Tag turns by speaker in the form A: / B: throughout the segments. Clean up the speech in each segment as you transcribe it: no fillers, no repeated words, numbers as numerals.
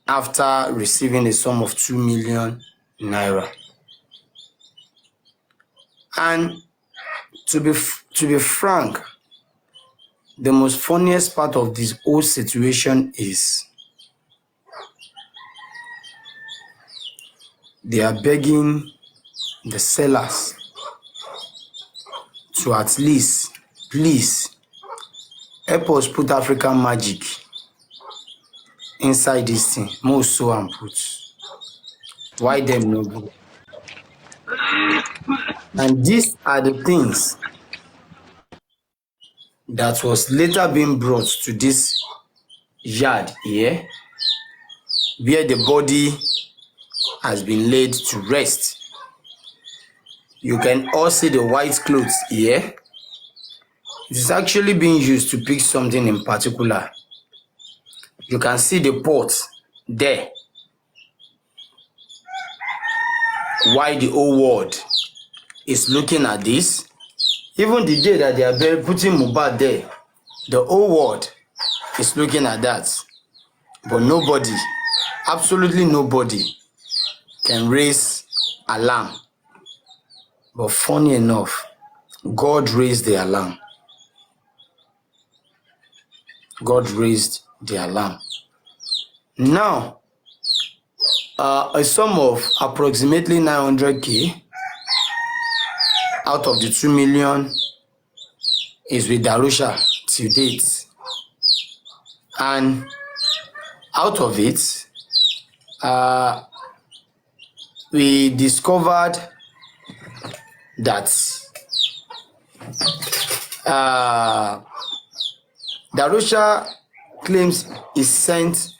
A: after receiving a sum of 2 million naira. And to be frank, the most funniest part of this whole situation is they are begging the sellers to at least, please, help us put African magic inside this thing. Most so and put. Why them no go? And these are the things that was later being brought to this yard here, where the body has been laid to rest. You can all see the white clothes here. It is actually being used to pick something in particular. You can see the pot there. Why the whole world is looking at this. Even the day that they are putting Mohbad there, the whole world is looking at that. But nobody, absolutely nobody, can raise alarm. But funny enough, God raised the alarm. God raised the alarm. Now, a sum of approximately 900k out of the 2 million is with Darusha to date. And out of it, we discovered that Darusha claims he sent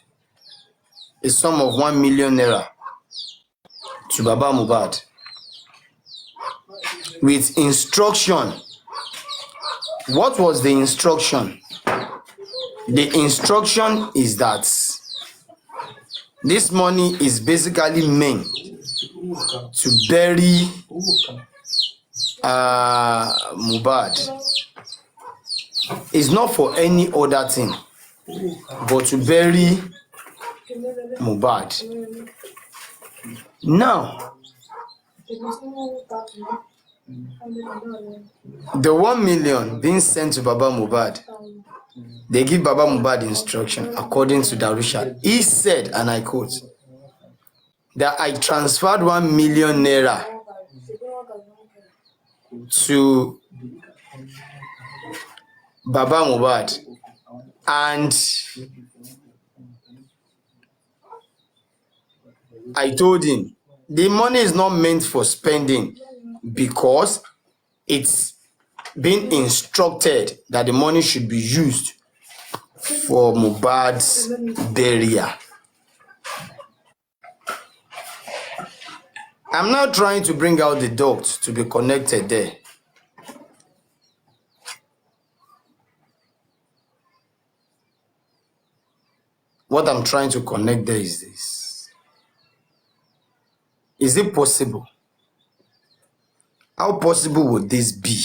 A: a sum of 1 million naira to Baba Mohbad with instruction. What was the instruction? The instruction is that this money is basically meant to bury Mohbad. It's not for any other thing, but to bury Mohbad. Now, the 1 million being sent to Baba Mohbad, they give Baba Mohbad instruction according to Darusha. He said, and I quote, that I transferred 1 million naira to Baba Mohbad, and I told him the money is not meant for spending because it's been instructed that the money should be used for Mohbad's burial. I'm now trying to bring out the dots to be connected there. What I'm trying to connect there is this. Is it possible? How possible would this be?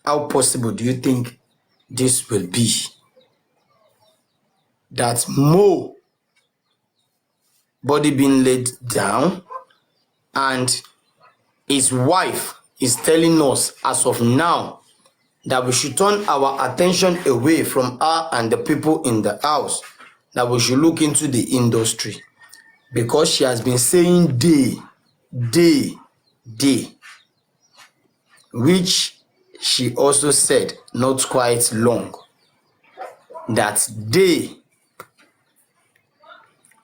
A: How possible do you think this will be? That Mo body being laid down and his wife is telling us as of now that we should turn our attention away from her and the people in the house, that we should look into the industry, because she has been saying day, which she also said not quite long, that day.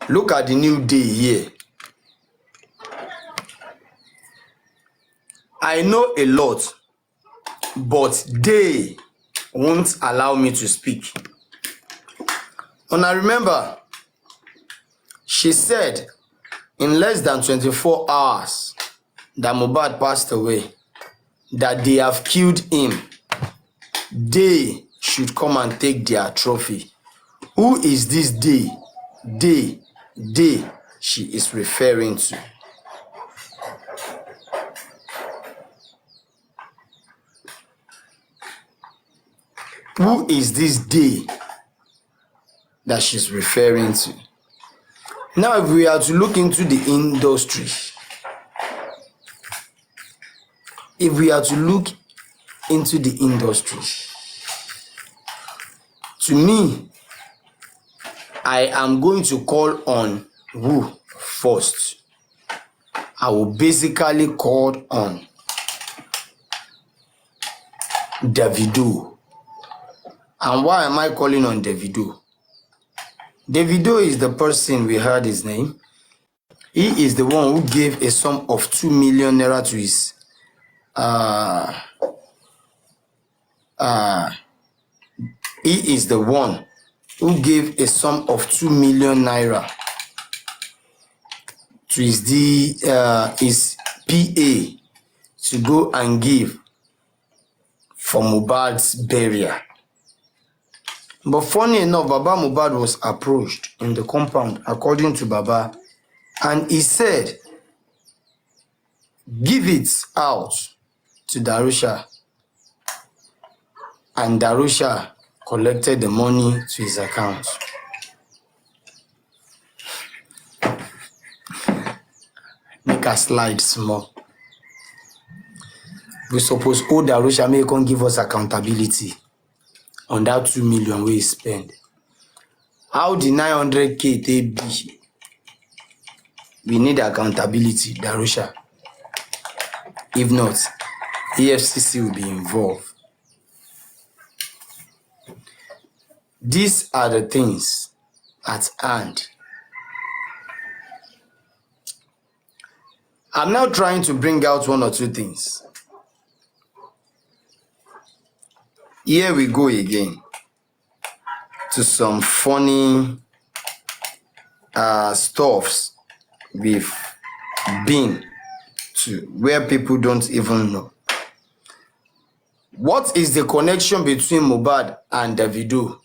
A: Look at the new day here. I know a lot, but they won't allow me to speak. And I remember she said in less than 24 hours that Mohbad passed away, that they have killed him. They should come and take their trophy. Who is this day? They she is referring to. Who is this day? that she's referring to. Now, if we are to look into the industry, to me, I am going to call on who first? I will basically call on Davido. And why am I calling on Davido? Davido is the person, we heard his name. He is the one who gave a sum of 2 million naira to his he is the one who gave a sum of 2 million naira to his PA to go and give for Mohbad's burial. But funny enough, Baba Mohbad was approached in the compound, according to Baba, and he said, give it out to Darusha. And Darusha collected the money to his account. Make a slide small. We suppose owe Darusha make come give us accountability on that 2 million we spend. How the 900K they be? We need accountability, Darusha. If not, EFCC will be involved. These are the things at hand. I'm now trying to bring out one or two things. Here we go again to some funny stuffs we've been to where people don't even know. What is the connection between Mohbad and Davido?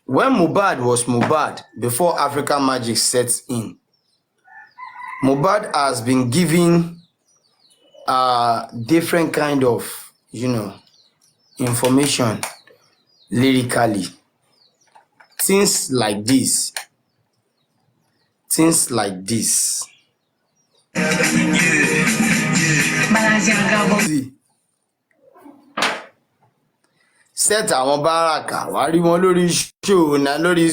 A: When Mohbad was Mohbad, before African Magic sets in, Mohbad has been giving different kind of, information lyrically. Things like this. Set àwọn báràkà wá rí wọn lórí show na lórí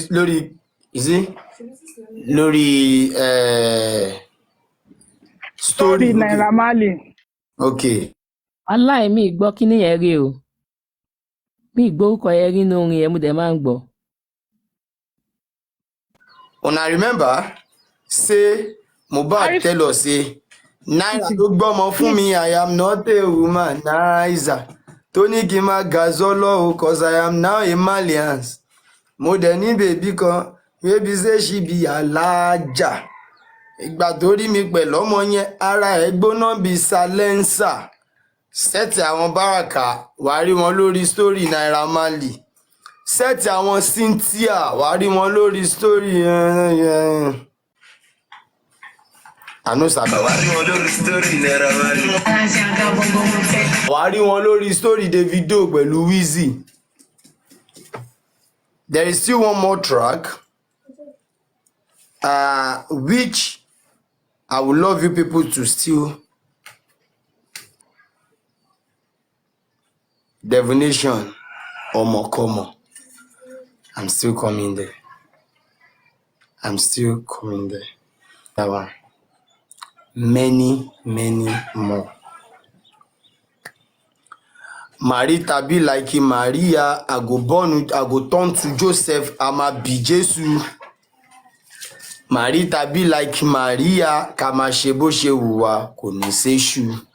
B: story Naira Marley.
A: Okay.
C: Aláì mi gbọ́ kíní yẹn rí o. Mi gbọ́ orúkọ yẹn rí nínú orin yẹn mo dẹ̀ máa ń gbọ́.
A: Una remember say Mohbad tell us say Naira ló gbọ́mọ fún mi, I am not a woman, Naira. Tó ní kí n má gazolo cause I am now a Malian. Mo dẹ̀ ní bèbí kan, baby say she be alájà. Ìgbà tó rí mi pẹ̀lú ọmọ yẹn, ara ẹ̀ gbóná bí silencer. Sẹ́ẹ̀tì àwọn báràkà wá rí wọn lórí story Naira Marley. Sẹ́ẹ̀tì àwọn Cynthia wá rí wọn lórí story àánú sábà wá rí wọn lórí story Naira Marley. Wá rí wọn lórí story Davido pẹ̀lú Wizzy. There is still one more track which I would love you people to still Divination Omokomo. I'm still coming there. That one. Many more. Marita be like Maria, I go turn to Joseph, I'ma be Jesus. Marita be like Maria, kama shebo shewa, kò ní ṣéṣù.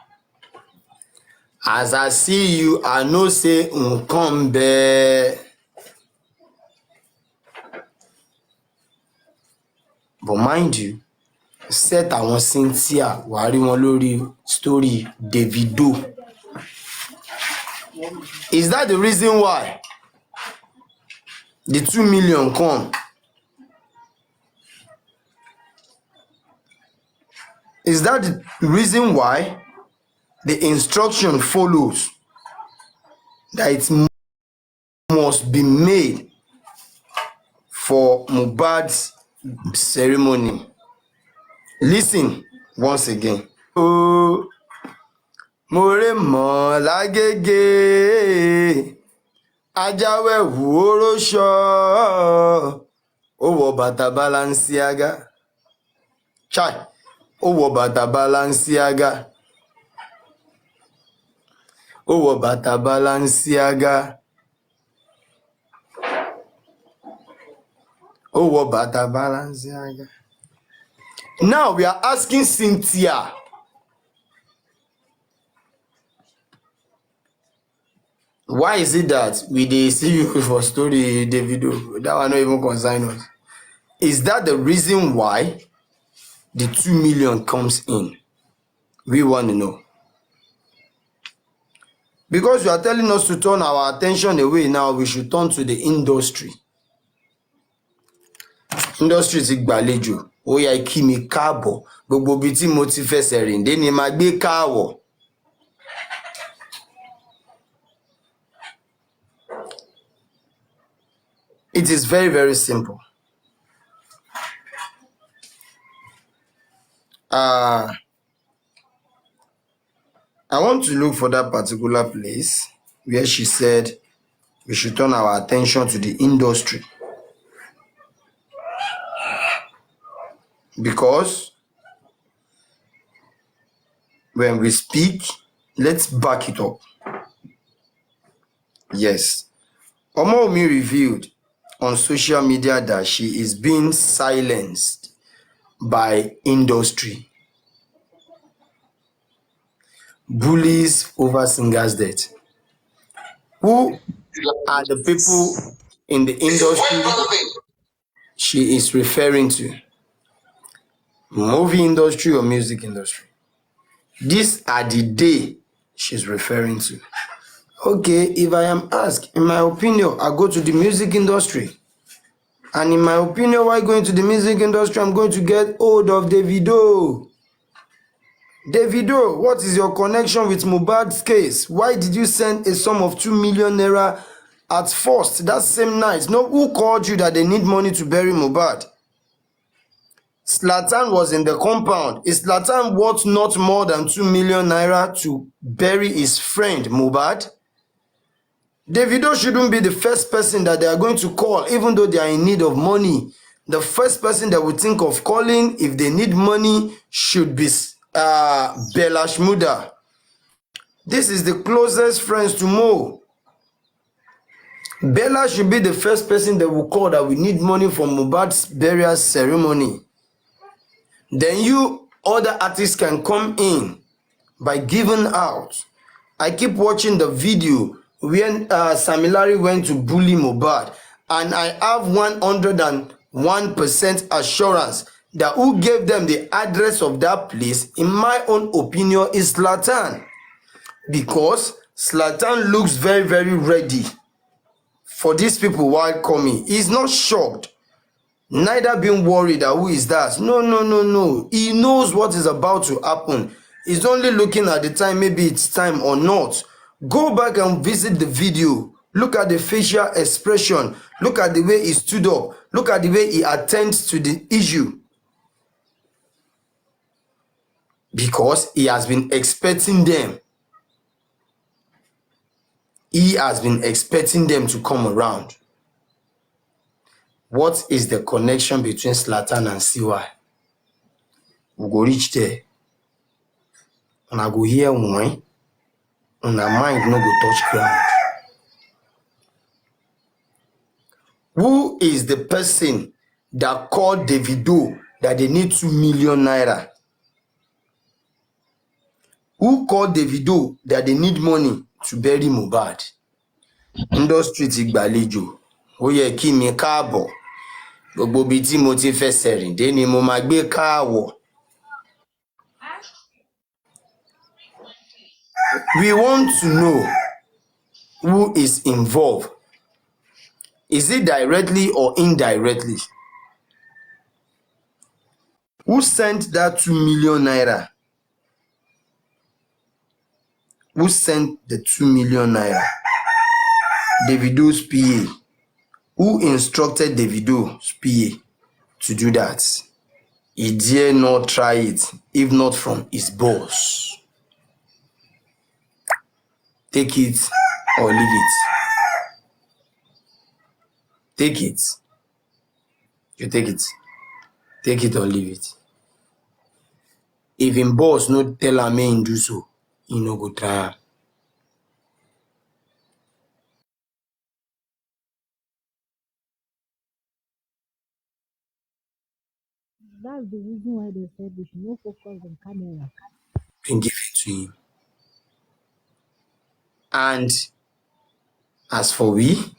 A: As I see you, I know say nǹkan bẹ́ẹ̀. But mind you, set àwọn Cynthia wá rí wọn lórí story Davido. Is that the reason why the 2 million come? Is that the reason why the instruction follows that it must be made for Mohbad's ceremony. Listen once again. Oh, more mọ́ lágége, ajáwẹ̀wù oróṣọ, ó wọ bàtà Balenciaga. Chai, ó wọ bàtà Balenciaga. Ó wọ bàtà Balenciaga. Ó wọ bàtà Balenciaga. Now we are asking Cynthia. Why is it that we dey see you for story Davido? That one not even concern us. Is that the reason why the 2 million comes in? We want to know. Because you are telling us to turn our attention away now, we should turn to the industry. Industry ti gbàlejò, ó yá kí mi káàbọ̀, gbogbo ibi tí mo ti fẹsẹ̀ rìn dé ni màá gbé káàwọ̀. It is very, very simple. I want to look for that particular place where she said we should turn our attention to the industry. Because when we speak, let's back it up. Yes. Omomi revealed on social media that she is being silenced by industry. Bullies over singer's death. Who are the people in the industry she is referring to? Movie industry or music industry? These are the day she's referring to. Okay, if I am asked, in my opinion, I go to the music industry. And in my opinion, while going to the music industry, I'm going to get hold of Davido. Davido, what is your connection with Mohbad's case? Why did you send a sum of 2 million naira at first, that same night? No, who called you that they need money to bury Mohbad? Zlatan was in the compound. Is Zlatan worth not more than 2 million naira to bury his friend Mohbad? Davido shouldn't be the first person that they are going to call, even though they are in need of money. The first person that would think of calling if they need money should be Bella Shmurda. This is the closest friends to Mo. Bella should be the first person that will call that we need money for Mohbad's burial ceremony. Then you other artists can come in by giving out. I keep watching the video when Sammy Larry went to bully Mohbad, and I have 101% assurance that who gave them the address of that place, in my own opinion, is Zlatan. Because Zlatan looks very, very ready for these people while coming. He's not shocked, neither being worried that who is that. No. He knows what is about to happen. He's only looking at the time, maybe it's time or not. Go back and visit the video. Look at the facial expression. Look at the way he stood up. Look at the way he attends to the issue. Because he has been expecting them. He has been expecting them to come around. What is the connection between Zlatan and CY? We go reach there. And I go hear one. And our mind no go touch ground. Who is the person that called Davido that they need 2 million naira? Who called Davido that they need money to bury Mohbad? Industry ti gbàlejò, ó yẹ kí mi káàbọ̀. Gbogbo ibi tí mo ti fẹsẹ̀ rìn dé ni mo máa gbé káàwọ̀. We want to know who is involved. Is it directly or indirectly? Who sent that 2 million naira? Who sent the 2 million naira? Davido's PA. Who instructed Davido's PA to do that? He dare not try it, if not from his boss. Take it or leave it. Take it. You take it. Take it or leave it. If him boss no tell am make him do so, he no go try am.
B: That's the reason why they said we should not focus on camera.
A: Then give it to him. And as for we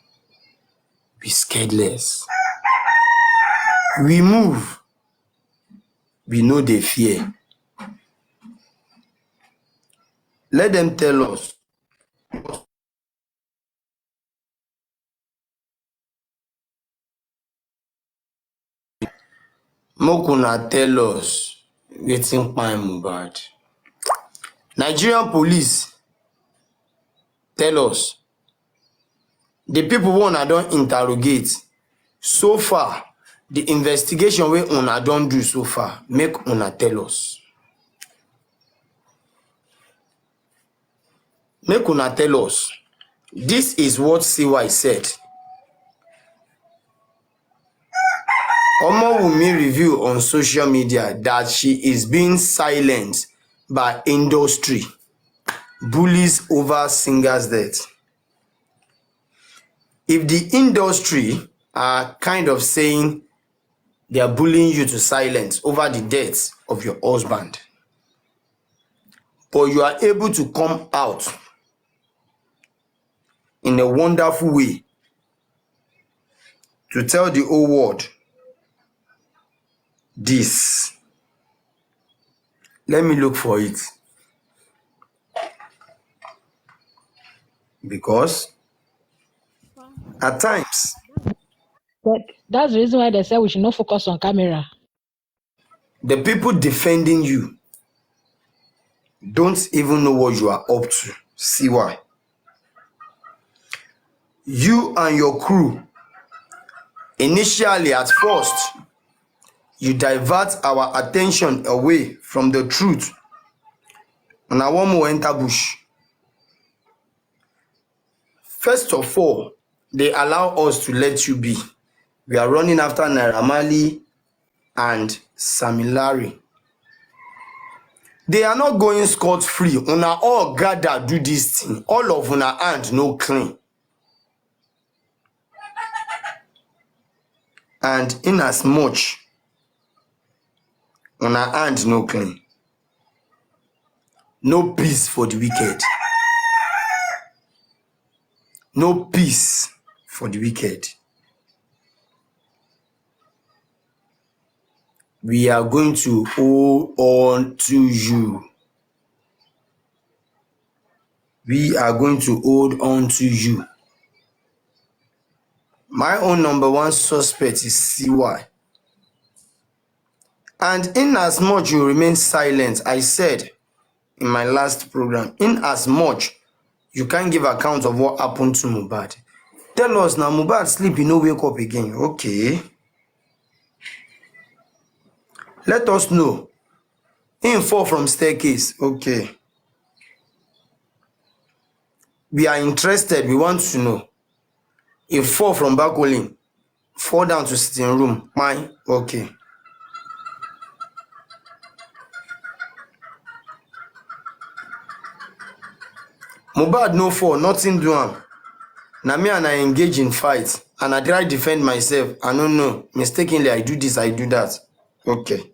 A: scared less. We move. We know they fear. Let them tell us. Make una tell us wetin kpai Mohbad. Nigerian police tell us the people wey una don interrogate so far, the investigation wey una don do so far, make una tell us. Make una tell us. This is what CY said. Omowumi revealed on social media that she is being silenced by industry bullies over singer's death. If the industry are kind of saying they are bullying you to silence over the death of your husband, but you are able to come out in a wonderful way to tell the whole world this. Let me look for it. Because at times,
B: But that's the reason why they said we should not focus on camera.
A: the people defending you don't even know what you are up to. See why? You and your crew, initially at first, you divert our attention away from the truth. And I want more enter bush. First of all, they allow us to let you be. We are running after Naira Marley and Sammy Larry. They are not going scot-free. Una all gather do this thing. All of una hand no clean. And in as much una hand no clean, no peace for the wicked. No peace for the wicked. We are going to hold on to you. We are going to hold on to you. My own number one suspect is CY. And in as much you remain silent, I said in my last program, in as much you can't give account of what happened to Mohbad. Tell us now, Mohbad sleep, you no wake up again. Okay. Let us know. Him fall from staircase. Okay. We are interested. We want to know. If fall from balcony, fall down to sitting room. Mine. Okay. Mohbad no fall, nothing do am. Na me and I engage in fight and I try defend myself. I don't know. Mistakenly, I do this, I do that. Okay.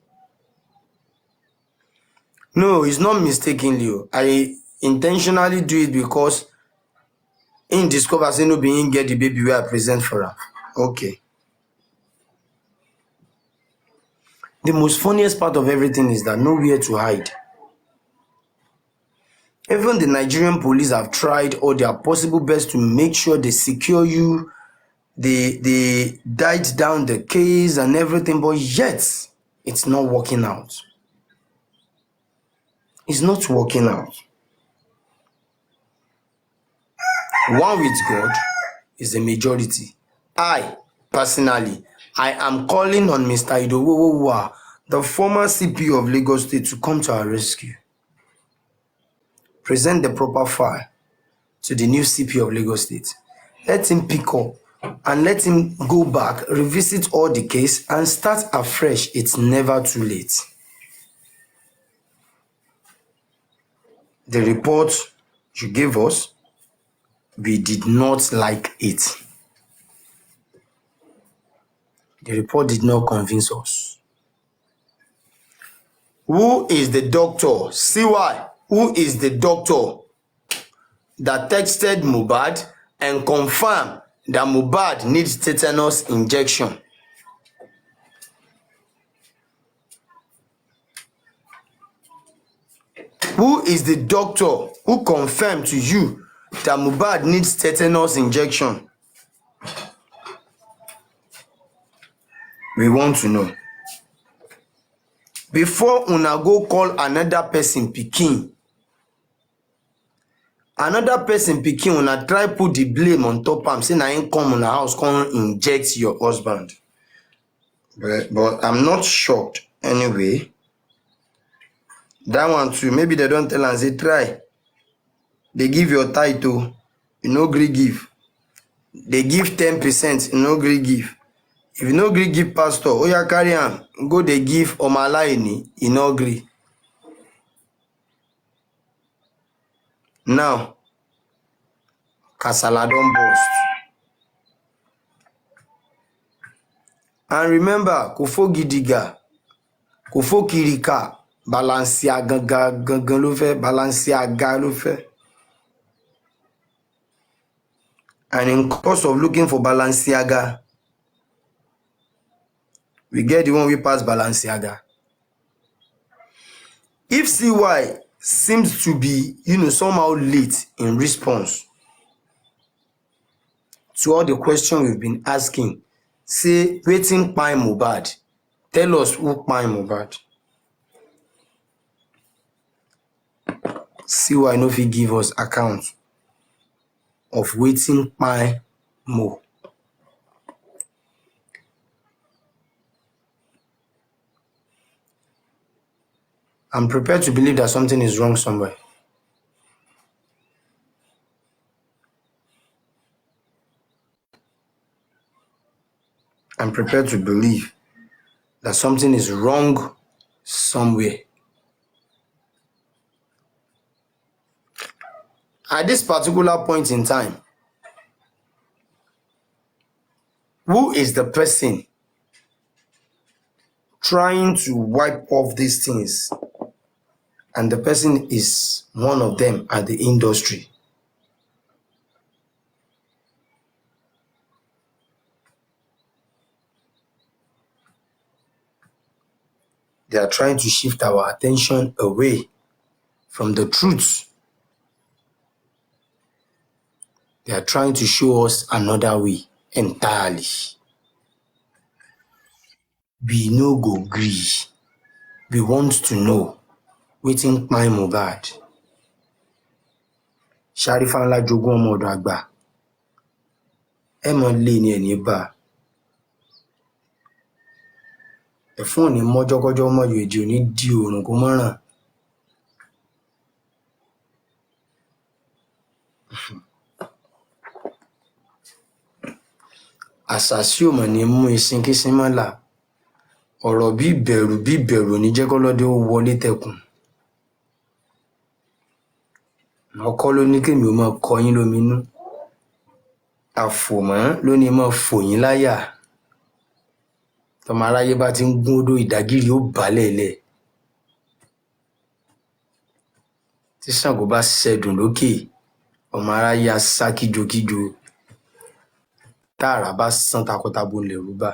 A: No, it's not mistakenly. I intentionally do it because in discover say no be him get the baby where I present for her. Okay. The most funniest part of everything is that nowhere to hide. Even the Nigerian police have tried all their possible best to make sure they secure you. They died down the case and everything, but yet it's not working out. It's not working out. One with God is a majority. I, personally, I am calling on Mr. Idowu, the former CP of Lagos State, to come to our rescue. Present the proper file to the new CP of Lagos State. Let him pick up and let him go back, revisit all the case, and start afresh. It's never too late. The report you gave us, we did not like it. The report did not convince us. Who is the doctor? CY, who is the doctor that texted Mohbad and confirmed that Mohbad needs tetanus injection? Who is the doctor who confirmed to you that Mohbad needs tetanus injection? We want to know. Before una go call another person pikin, una try put the blame on top am, say na him come una house come inject your husband. But I'm not shocked anyway. That one too, maybe they don't tell am say try. They give your title, you no gree give. They give 10%, you no gree give. If you no gree give pastor, oya carry am go dey give Omalaini, you no gree. Now, kasala don burst. And remember, Kofo Gidiga, Kofo Kirika, Balenciaga gangan ló fẹ́, Balenciaga ló fẹ́. And in course of looking for Balenciaga, we get the one we pass Balenciaga. If CY seems to be, somehow late in response to all the questions we've been asking, say, wetin kpai Mohbad? Tell us who kpai Mohbad. CY no fit give us account of wetin kpai Mo. I'm prepared to believe that something is wrong somewhere. I'm prepared to believe that something is wrong somewhere. At this particular point in time, who is the person trying to wipe off these things? And the person is one of them at the industry. They are trying to shift our attention away from the truth. They are trying to show us another way entirely. We no go gree. We want to know wetin kpai Mohbad. Sharifa ńlá jogún ọmọ ọ̀dọ̀ àgbà. Ẹ mọ̀ lé ní ẹni bá. Ẹ̀fún òní mọ́jọ́kọ́jọ́ mọ́jọ́ èdè òní di òrùn kó mọ́ràn. Àṣàsí ò mọ̀ ní mú isin kísín mọ́là. Ọ̀rọ̀ bí ìbẹ̀rù ní jẹ́ kọ́lọ́dé ó wọlé tẹkùn. Ọkọ ló ní kémi ó máa kọ yín lóminú. Àfòmọ́ ló ní máa fò yín láyà. Tọmọ aráyé bá ti ń gún odó ìdágìrì ó bàálẹ̀ lẹ̀. Tí Ṣàngó bá ṣẹ̀dùn lókè, ọmọ aráyé á sá kíjokíjo. Táàrà bá sán takọtabo lẹ̀rú bá.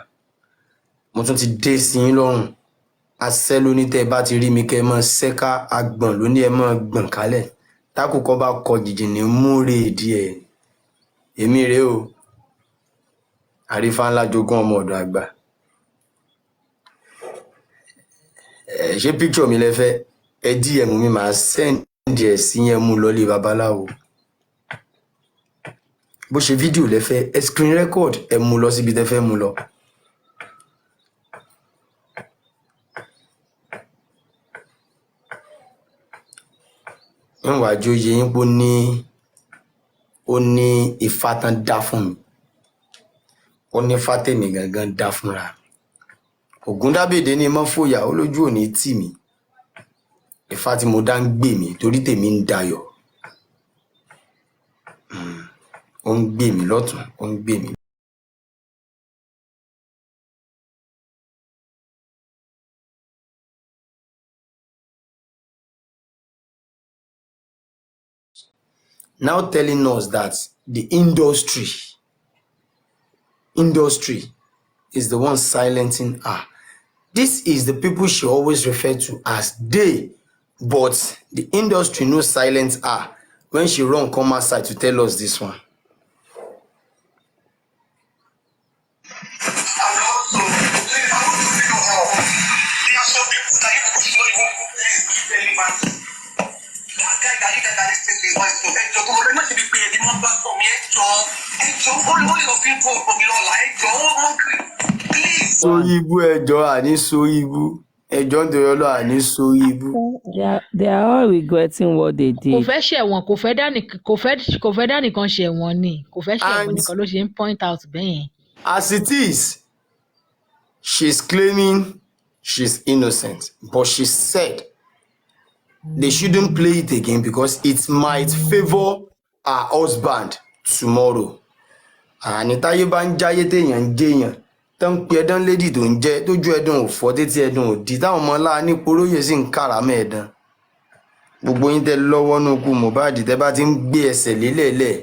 A: Mo tún ti dé sí yín lọ́rùn. Asẹ́ ló ní tẹ́ ẹ bá ti rí mi kẹ́ ẹ máa ṣẹ́ká, agbọ̀n ló ní ẹ máa gbọ̀n kálẹ̀. Tákùkọ bá kọ jìjì ní múre díẹ̀. Èmi rèé o. Àrífà ńlá jogún ọmọ ọ̀dọ̀ àgbà. Ṣé picture mi lẹ fẹ́? Ẹ DM mi máa send ẹ̀ sí yẹn mú lọlé babaláwo. bó ṣe fídíò lẹ́fẹ́ ẹ screen record ẹ mú lọ síbi tẹ́ fẹ́ mú lọ. níwájú oyè yín pé ó ní ifá tán dá fún mi, ó ní ifá tèmi gangan dá fúnra. Ògúndábèdé ní mọ́ fòyà ó lójú òní tì mí, ifá tí mo dá ń gbè mí torí tèmi ń dayọ̀. Ó ń gbè mí lọ́tún, ó ń gbè mí. Now telling us that the industry is the one silencing her. This is the people she always referred to as they, but the industry no silence her when she run come outside to tell us this one. Sórí ibú ẹjọ́ àní sórí ibú ẹjọ́ nítorí Ọlọ́run àní sórí ibú.
C: They are all regretting what they did.
B: kò fẹ́ ṣẹ̀wọ̀n kò fẹ́ dánìkan ṣẹ̀wọ̀n ni kò fẹ́ ṣẹ̀wọ̀n nìkan ló ṣe ń point out bẹ́yẹn.
A: As it is, she's claiming she's innocent, but she said they shouldn't play it again because it might favor her husband tomorrow. Àní táyé bá ń jáyé téèyàn ń jéèyàn tó ń pe ẹdán lédì tó ń jẹ tójú ẹdùn ò fọ́ tétí ẹdùn ò dí táwọn ọmọ ńlá ní poróyè sì ń káràmọ́ ẹ̀dán. Gbogbo yín tẹ́ lọ́wọ́ nú ikú Mohbad tẹ́ bá ti ń gbé ẹsẹ̀ lélẹ̀ẹ́lẹ̀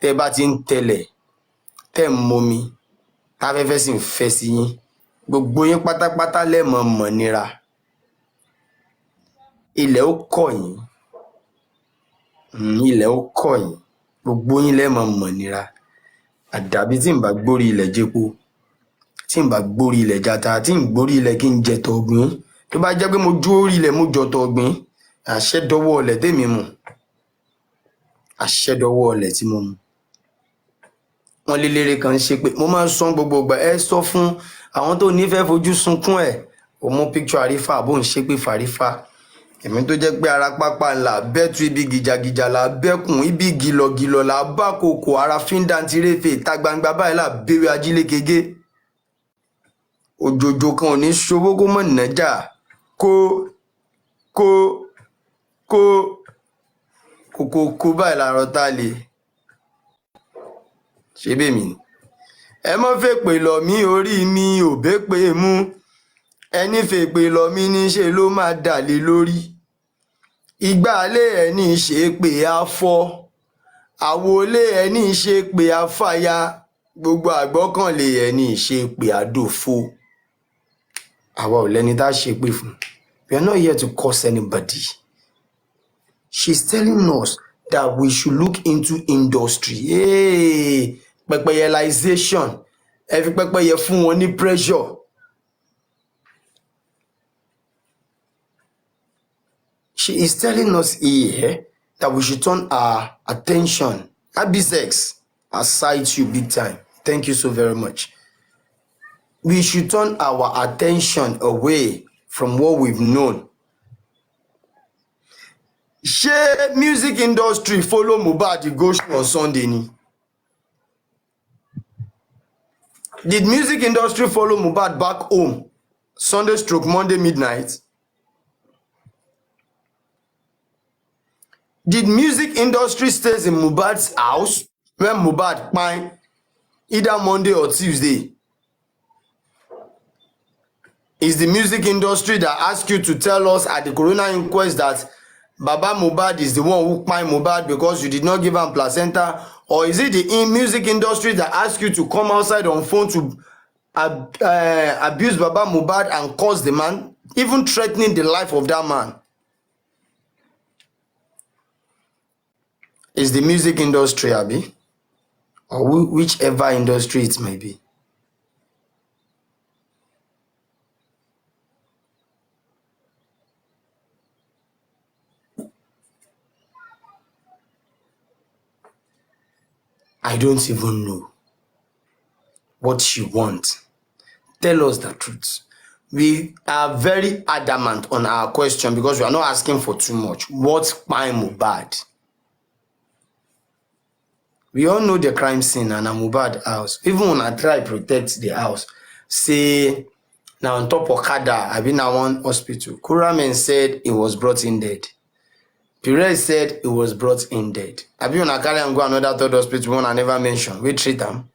A: tẹ́ bá ti ń tẹlẹ̀ tẹ́ ń momi táfẹ́fẹ́ sì ń fẹ́ sí yín gbogbo yín pátápátá lẹ́mọ̀ mọ̀ nira. Ilẹ̀ ó kọ̀ yín, ilẹ̀ ó kọ̀ yín, gbogbo yín lẹ́mọ̀ mọ̀ nira. Àdàbí tí n bá gbórí ilẹ̀ jẹ́po, tí n bá gbórí ilẹ̀ jata, tí n gbórí ilẹ̀ kí n jẹ tọ̀gbìn. Tó bá jẹ́ pé mo jó orí ilẹ̀ mo jọ tọ̀gbìn, àṣẹ dọwọ́ ọlẹ̀ tèmi mu, àṣẹ dọwọ́ ọlẹ̀ tí mo mu. Wọ́n lélẹ́rẹ́ kan ṣe pé mo máa ń sọ gbogbo ìgbà ẹ sọ fún àwọn tó nífẹ̀ẹ́ fojú sunkún ẹ̀ ò mú picture Àrífà bó ń ṣe pé fàrífà. Èmi tó jẹ́ pé ara pápá ńlá bẹ́tù ibi gìjàgìjà là bẹ́kùn ibi gìlọ̀gìlọ̀ là bá kòkò ara fíńdàntìrẹ́fẹ̀ ìta gbangba báyìí là béwé ajílékegé. Òjòjò kan ò ní ṣòwò kó mọ̀ nájà kó báyìí làárọ̀ tá a lè ṣe bẹ́mi. Ẹ mọ́ fèpè lọ mí orí mi ò bépè mú, ẹni fèpè lọ mí níṣe ló máa dà lé lórí. Ìgbàlé ẹni ṣe pé a fọ́, àwọlé ẹni ṣe pé a fàya, gbogbo àgbọ́kànlé ẹni ṣe pé a dòfo. Àwa ò lẹ́ni tá a ṣe pé fún. We are not here to curse anybody. She's telling us that we should look into industry. Hey, pẹpẹyẹlization. Ẹ fi pẹpẹyẹ fún wọn ní pressure. She is telling us here that we should turn our attention, Abisex, aside you big time. Thank you so very much. We should turn our attention away from what we've known. Ṣé music industry follow Mohbad go show on Sunday ni? Did music industry follow Mohbad back home Sunday stroke Monday midnight? Did music industry stays in Mohbad's house when Mohbad kpai either Monday or Tuesday? Is the music industry that asked you to tell us at the coroner inquest that Baba Mohbad is the one who kpai Mohbad because you did not give am placenta? Or is it the music industry that asked you to come outside on phone to abuse Baba Mohbad and curse the man, even threatening the life of that man? Is the music industry, Abi? Or whichever industry it may be. I don't even know what she wants. Tell us the truth. We are very adamant on our question because we are not asking for too much. What's Mohbad? We all know the crime scene and Mohbad house. Even when I try protect the house, say now on top of Okada, I been at one hospital. Kuramen said it was brought in dead. Perez said it was brought in dead. I been on a carry and go another third hospital one I never mentioned. We treat them.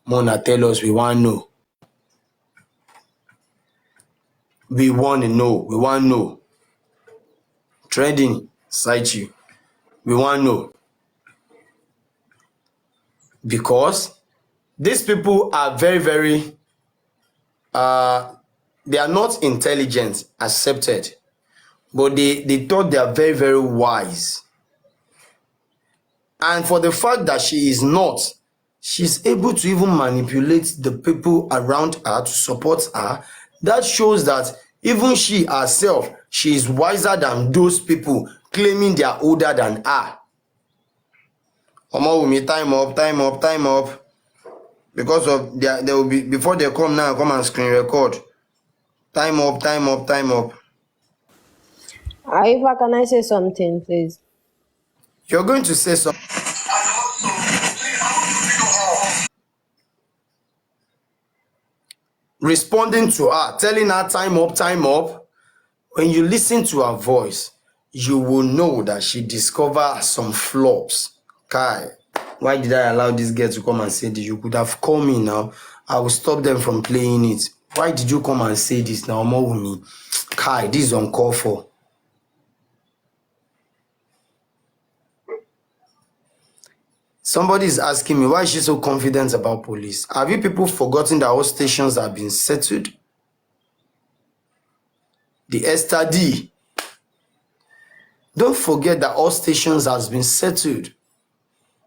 A: Mona tell us we want to know. We want to know. We want to know. Trending, cite you. We want to know. Because these people are very, very, they are not intelligent, accepted, but they thought they are very, very wise. And for the fact that she is not, she's able to even manipulate the people around her to support her. That shows that even she herself, she is wiser than those people claiming they are older than her. Omawumi, time up, time up, time up. Because of there will be before they come now, come and screen record. Time up, time up, time up.
D: Eva, can I say something, please?
A: You're going to say something. Responding to her, telling her time up, time up. When you listen to her voice, you will know that she discovered some flaws. Kai, why did I allow this girl to come and say this? You could have called me now. I will stop them from playing it. Why did you come and say this now? More with me. Kai, this is uncalled for. Somebody is asking me, why is she so confident about police? Have you people forgotten that all stations have been settled? The Esther D. Don't forget that all stations has been settled.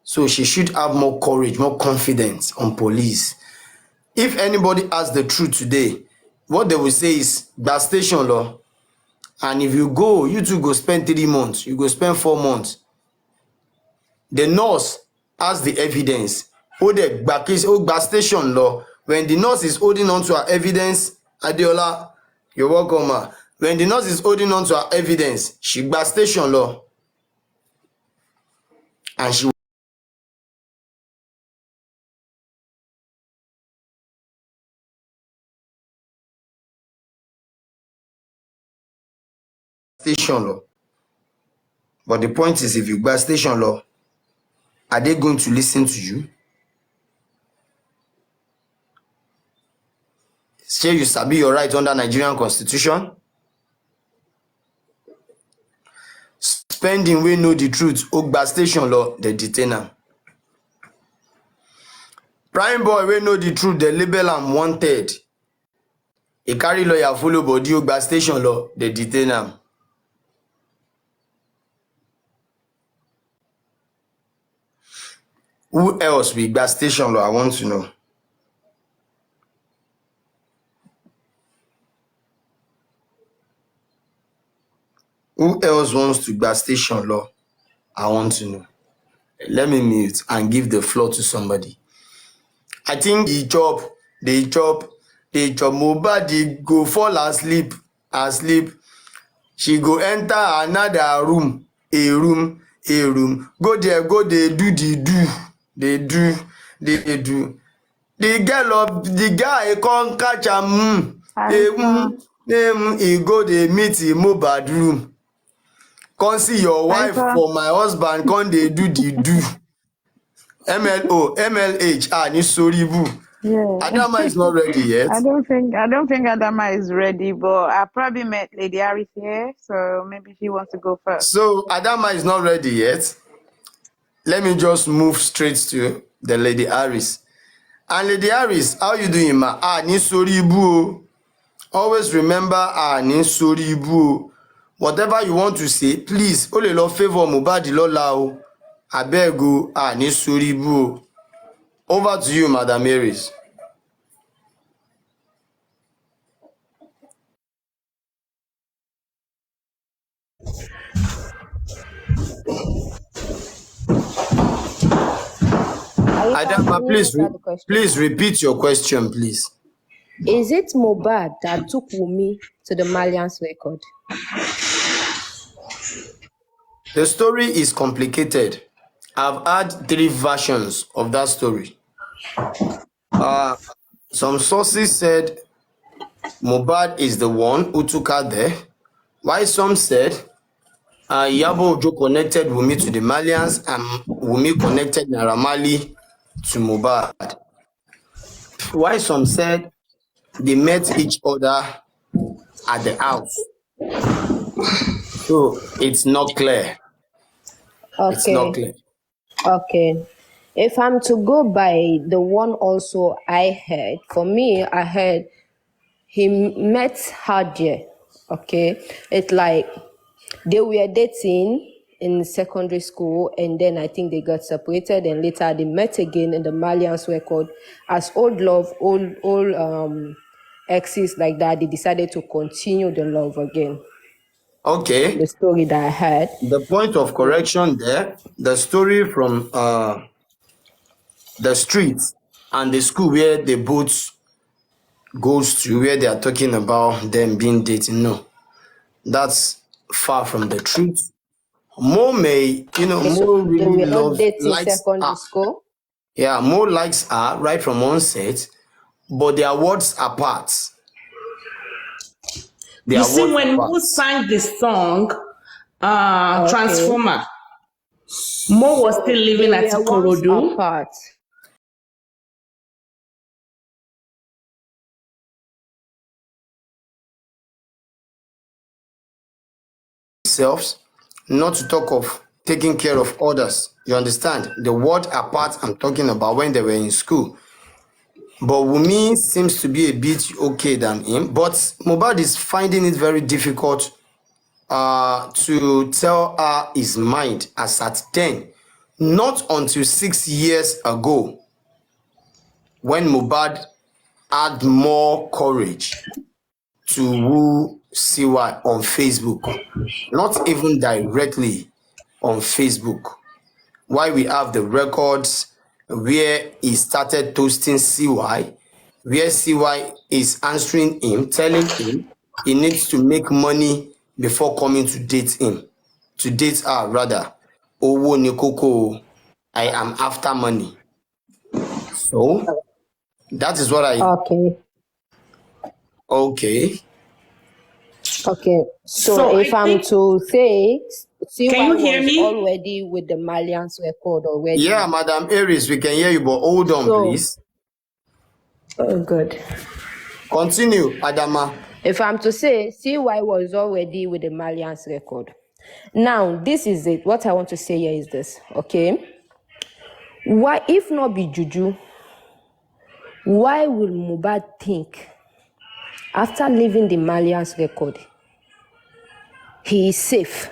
A: So she should have more courage, more confidence on police. If anybody asks the truth today, what they will say is that station law. And if you go, you two go spend 3 months, you go spend 4 months. The nurse has the evidence. Hold the back case, hold back station law. When the nurse is holding on to her evidence, Adeola, you're welcome, ma. When the nurse is holding on to her evidence, she back station law. And she station law. But the point is, if you back station law, are they going to listen to you? Say you sabi your right under Nigerian constitution? Spending we know the truth, Ogba station law, they detain am. Prime boy we know the truth, they label am wanted. A carry lawyer follow body, Ogba station law, they detain am. Who else with Ogba station law? I want to know. Who else wants to Ogba station law? I want to know. Let me mute and give the floor to somebody. I think they chop Mohbad, they go fall asleep. She go enter another room, a room. Go there, do they do. The guy can't catch am. He go they meet in Mohbad room. Come see your wife for my husband. Come they do the do. MLH, ni sorry boo.
E: Yeah.
A: Adama is not ready yet.
E: I don't think Adama is ready, but I probably met Lady Harris here, so maybe she wants to go first.
A: So Adama is not ready yet. Let me just move straight to the Lady Harris. And Lady Harris, how you doing, ma? Ni sorry boo. Always remember, ni sorry boo. Whatever you want to say, please, only love favor Mohbad lola o. Abeg o, ni sorry boo. Over to you, Madam Harris. Adama,
D: can you answer the question?
A: please repeat your question, please.
D: Is it Mohbad that took Wumi to the Malians record?
A: The story is complicated. I've had 3 versions of that story. Some sources said Mohbad is the one who took her there, while some said Iyabo Ojo connected Wumi to the Malians and Wumi connected Naira Marley to Mohbad. While some said they met each other at the house. So it's not clear. It's not clear.
D: Okay. If I'm to go by the one also I heard, for me, I heard he met her there. Okay. It's like they were dating in secondary school, and then I think they got separated, and later they met again in the Malians record as old love, old exes like that. They decided to continue the love again.
A: Okay.
D: The story that I heard.
A: The point of correction there, the story from the streets and the school where they both goes to, where they are talking about them being dating. No, that's far from the truth. Mo may, Mo
D: They
A: really
D: were not dating
A: likes
D: secondary
A: her.
D: school.
A: Yeah, Mo likes her right from onset, but their words apart.
F: You see, when Mo sang the song, Transformer, Mo was still living at Ikorodu.
D: Apart.
A: Themselves, not to talk of taking care of others. You understand? The word apart I'm talking about when they were in school. But Wumi seems to be a bit okay than him. But Mohbad is finding it very difficult to tell her his mind as at then. Not until 6 years ago, when Mohbad had more courage to woo CY on Facebook. Not even directly on Facebook. Why we have the records where he started toasting CY, where CY is answering him, telling him he needs to make money before coming to date him. To date her, rather. Owo ni koko, I am after money. So, that is what I...
D: Okay. So if I'm to say,
F: Can you hear
D: was
F: me?
D: already with the Malians record already.
A: Yeah, Madam Aries, we can hear you, but hold on, please.
D: Oh, good.
A: Continue, Adama.
D: If I'm to say, CY was already with the Malians record. Now, this is it. What I want to say here is this, okay? Why, if not be juju, why will Mohbad think, after leaving the Malians record, he is safe?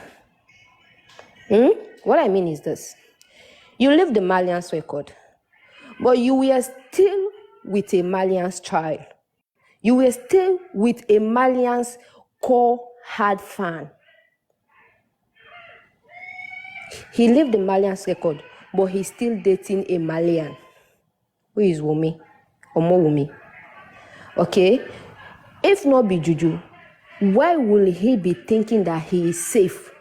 D: What I mean is this. You leave the Malians record, but you were still with a Malians child. You were still with a Malians core hard fan. He left the Malians record, but he's still dating a Malian. Who is Wumi? Omo Wumi. Okay? If not be juju, why will he be thinking that he is safe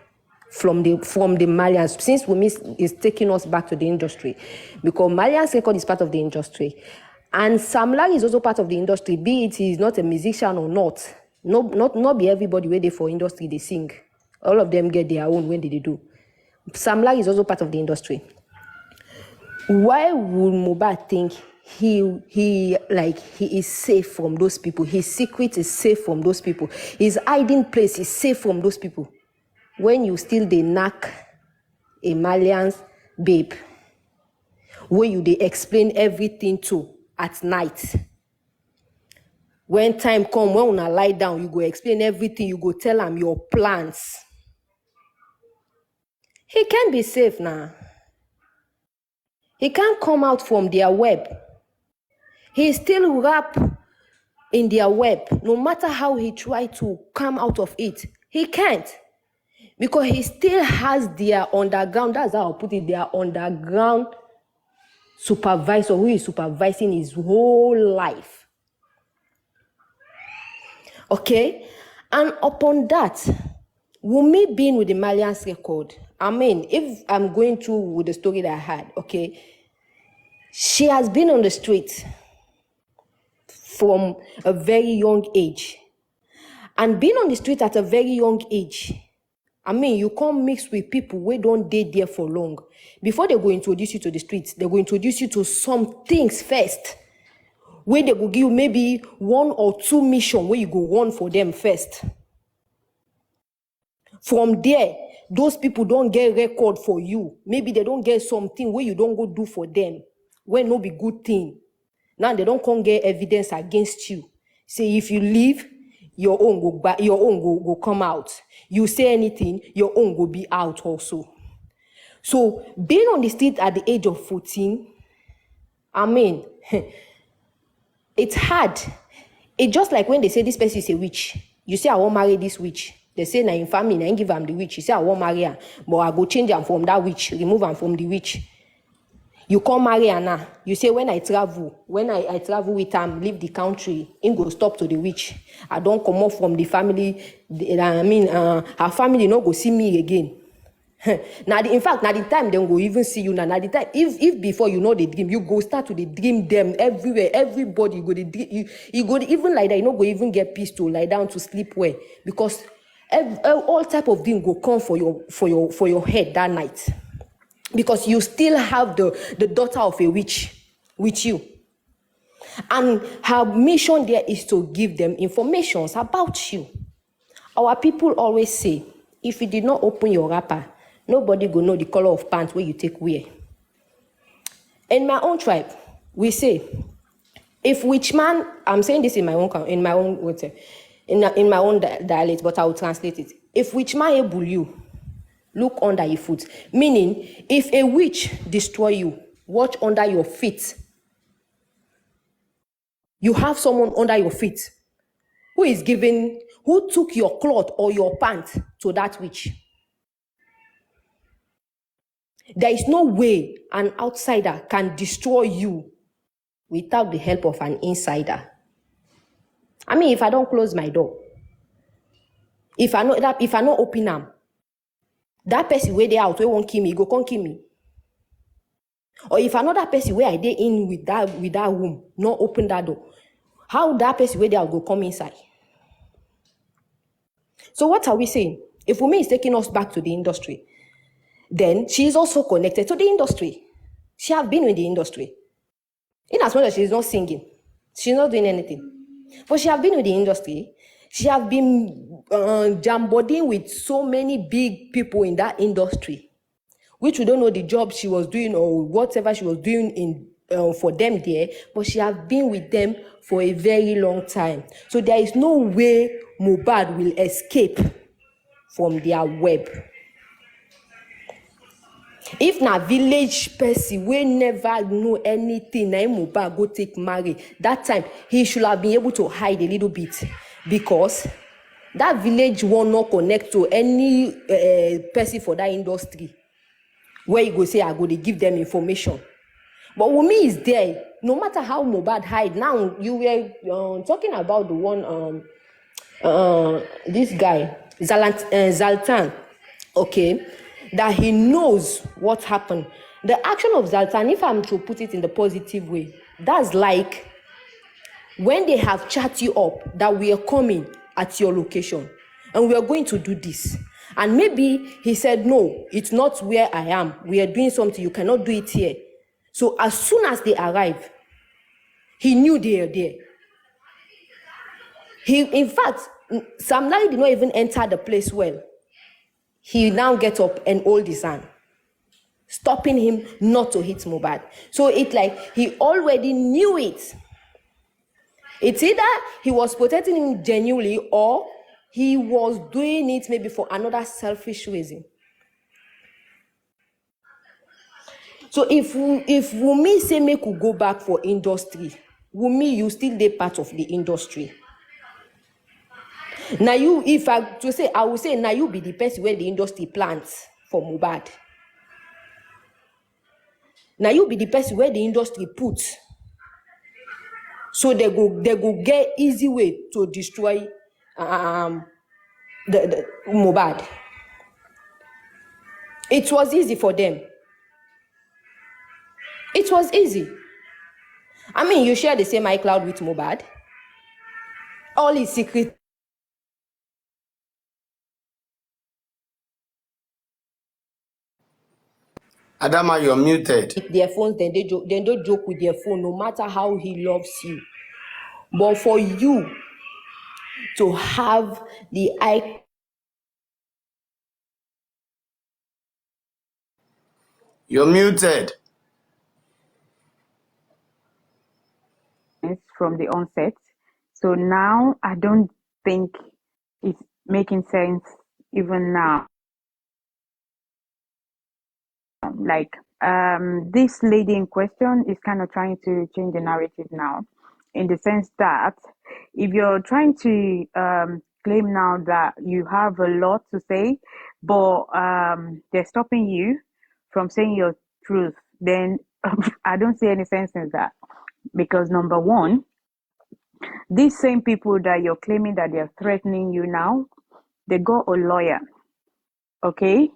D: from the Malians, since Wumi is taking us back to the industry? Because Malians record is part of the industry. And Sam Larry is also part of the industry, be it he's not a musician or not. Not be everybody where they for industry they sing. All of them get their own when they do. Sam Larry is also part of the industry. Why would Mohbad think he is safe from those people? His secret is safe from those people. His hiding place is safe from those people. When you still they knock a Malian's babe, when you they explain everything to at night. When time come, when una lie down, you go explain everything. You go tell him your plans. He can't be safe now. He can't come out from their web. He still wrapped in their web. No matter how he try to come out of it, he can't. Because he still has their underground, that's how I put it, their underground supervisor who is supervising his whole life. Okay? And upon that, Wunmi being with the Malian's record, I mean, if I'm going through with the story that I had, okay, she has been on the street from a very young age. And being on the street at a very young age, I mean, you can't mix with people who don't date there for long. Before they go introduce you to the streets, they will introduce you to some things first, where they will give you maybe 1 or 2 missions where you go run for them first. From there, those people don't get record for you. Maybe they don't get something where you don't go do for them, where no be good thing. Now they don't come get evidence against you. Say if you leave, your own go back, your own go come out. You say anything, your own go be out also. So being on the street at the age of 14, I mean, it's hard. It's just like when they say this person is a witch. You say I won't marry this witch. They say na in family, na give am the witch. You say I won't marry her, but I go change am from that witch, remove am from the witch. You can't marry Anna. You say when I travel with him, leave the country, him go stop to the witch. I don't come up from the family. I mean, her family no go see me again. Now, in fact, now the time they go even see you. Now the time, if before you know the dream, you go start to the dream them everywhere. Everybody go the dream. You go even like that. You no go even get peace to lie down to sleep well because all type of dream go come for your head that night. Because you still have the daughter of a witch with you. And her mission there is to give them information about you. Our people always say, if you did not open your wrapper, nobody go know the color of pants where you take wear. In my own tribe, we say, if witch man, I'm saying this in my own dialect, but I will translate it. If witch man able you, look under your foot. Meaning, if a witch destroy you, watch under your feet. You have someone under your feet who took your cloth or your pants to that witch. There is no way an outsider can destroy you without the help of an insider. I mean, if I don't close my door, if I not open them, that person where they out, where won't kill me, go can't kill me. Or if another person where I dey in with that room, not open that door, how that person where they out go come inside? So what are we saying? If Wunmi is taking us back to the industry, then she is also connected to the industry. She has been in the industry. In as much as she is not singing, she's not doing anything. But she has been in the industry. She has been jambodying with so many big people in that industry, which we don't know the job she was doing or whatever she was doing for them there, but she has been with them for a very long time. So there is no way Mohbad will escape from their web. If na village person wey never know anything, na Mohbad go take marry, that time he should have been able to hide a little bit because that village will not connect to any person for that industry where you go say I go to give them information. But Wunmi is there. No matter how Mohbad hide. Now you were talking about the one this guy Zlatan, okay, that he knows what happened. The action of Zlatan, if I'm to put it in the positive way, that's like when they have chat you up that we are coming at your location and we are going to do this. And maybe he said, no, it's not where I am. We are doing something. You cannot do it here. So as soon as they arrive, he knew they are there. In fact, Sam Larry did not even enter the place well. He now gets up and hold his hand, stopping him not to hit Mohbad. So it's like he already knew it. It's either he was protecting him genuinely or he was doing it maybe for another selfish reason. So if Wunmi say make we go back for industry, Wunmi, you still dey part of the industry. Now you, if I to say, I will say now you be the person where the industry plants for Mohbad. Now you be the person where the industry put. So they go get easy way to destroy the Mohbad. It was easy for them. It was easy. I mean, you share the same iCloud with Mohbad. All his secret.
A: Adama, you're muted.
D: Their phones, then they don't joke with their phone, no matter how he loves you. But for you to have the iCloud,
A: You're muted.
E: from the onset. So now I don't think it's making sense even now. Like this lady in question is kind of trying to change the narrative now, in the sense that if you're trying to claim now that you have a lot to say, but they're stopping you from saying your truth, then I don't see any sense in that. Because number one, these same people that you're claiming that they're threatening you now, they got a lawyer, okay,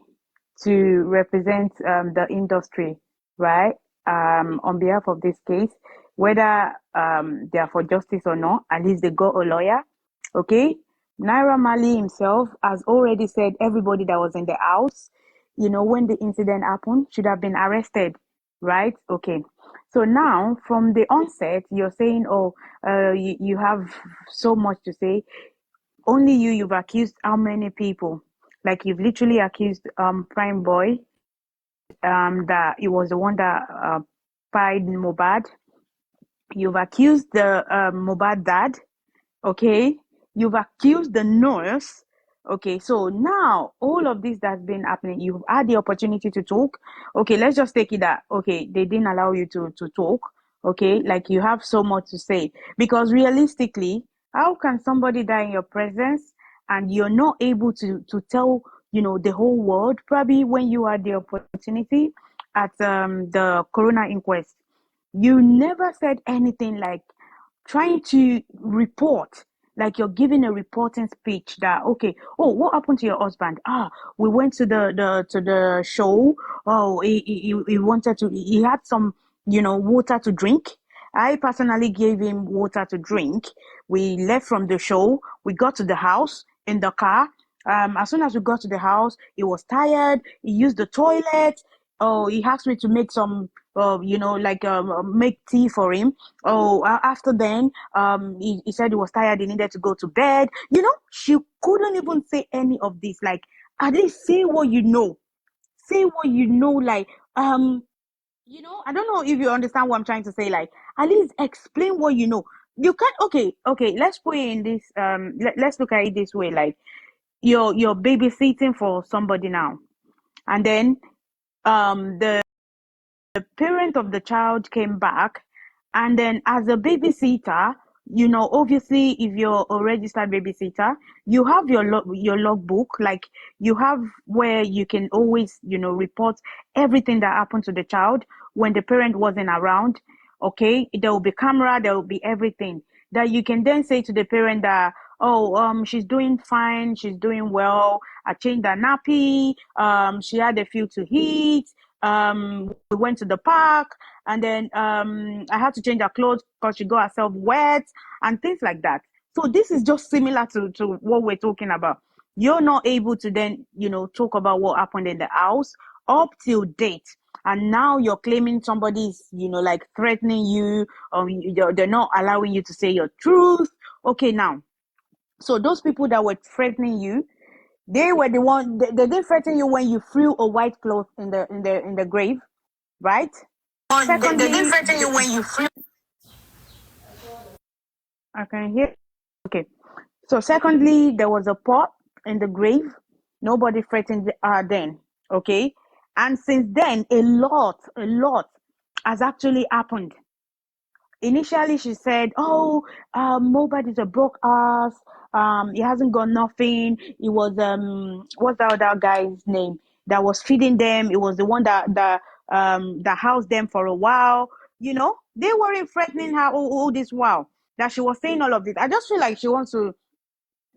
E: to represent the industry, right? On behalf of this case, whether they are for justice or not, at least they got a lawyer, okay? Naira Mali himself has already said everybody that was in the house, you know, when the incident happened, should have been arrested, right? Okay. So now, from the onset, you're saying, oh, you have so much to say. Only you've accused how many people? Like you've literally accused Prime Boy that it was the one that pied Mohbad. You've accused the Mohbad dad, okay? You've accused the nurse, okay? So now all of this that's been happening, you've had the opportunity to talk. Okay, let's just take it that, okay, they didn't allow you to talk, okay? Like you have so much to say. Because realistically, how can somebody die in your presence and you're not able to tell, you know, the whole world? Probably when you had the opportunity at the coroner inquest, you never said anything like trying to report, like you're giving a reporting speech that, okay, oh, what happened to your husband? We went to the show. Oh, he wanted to, he had some, you know, water to drink. I personally gave him water to drink. We left from the show. We got to the house in the car. As soon as we got to the house, he was tired. He used the toilet. Oh, he asked me to make some, you know, like make tea for him. Oh, after then, he said he was tired. He needed to go to bed. You know, she couldn't even say any of this. Like, at least say what you know. Say what you know. Like, you know, I don't know if you understand what I'm trying to say. Like, at least explain what you know. You can't. Okay. Let's put it in this. Let's look at it this way. Like, you're babysitting for somebody now, and then the parent of the child came back, and then as a babysitter, you know, obviously if you're a registered babysitter, you have your logbook, like you have where you can always, you know, report everything that happened to the child when the parent wasn't around. Okay, there will be camera, there will be everything that you can then say to the parent that, oh, she's doing fine, she's doing well, I changed her nappy, she had a few to eat, we went to the park, and then I had to change her clothes because she got herself wet and things like that. So this is just similar to what we're talking about. You're not able to then, you know, talk about what happened in the house up till date, and now you're claiming somebody's, you know, like threatening you, or they're not allowing you to say your truth. Okay, now, so those people that were threatening you, they were the one. They didn't threaten you when you threw a white cloth in the grave, right? Secondly, they didn't threaten you when you threw. I can hear. Okay. So secondly, there was a pot in the grave. Nobody threatened her then. Okay. And since then, a lot has actually happened. Initially, she said, "Oh, Mobad is a broke ass. He hasn't got nothing. It was what's the other guy's name that was feeding them? It was the one that that housed them for a while. They weren't threatening her all this while that she was saying all of this. I just feel like she wants to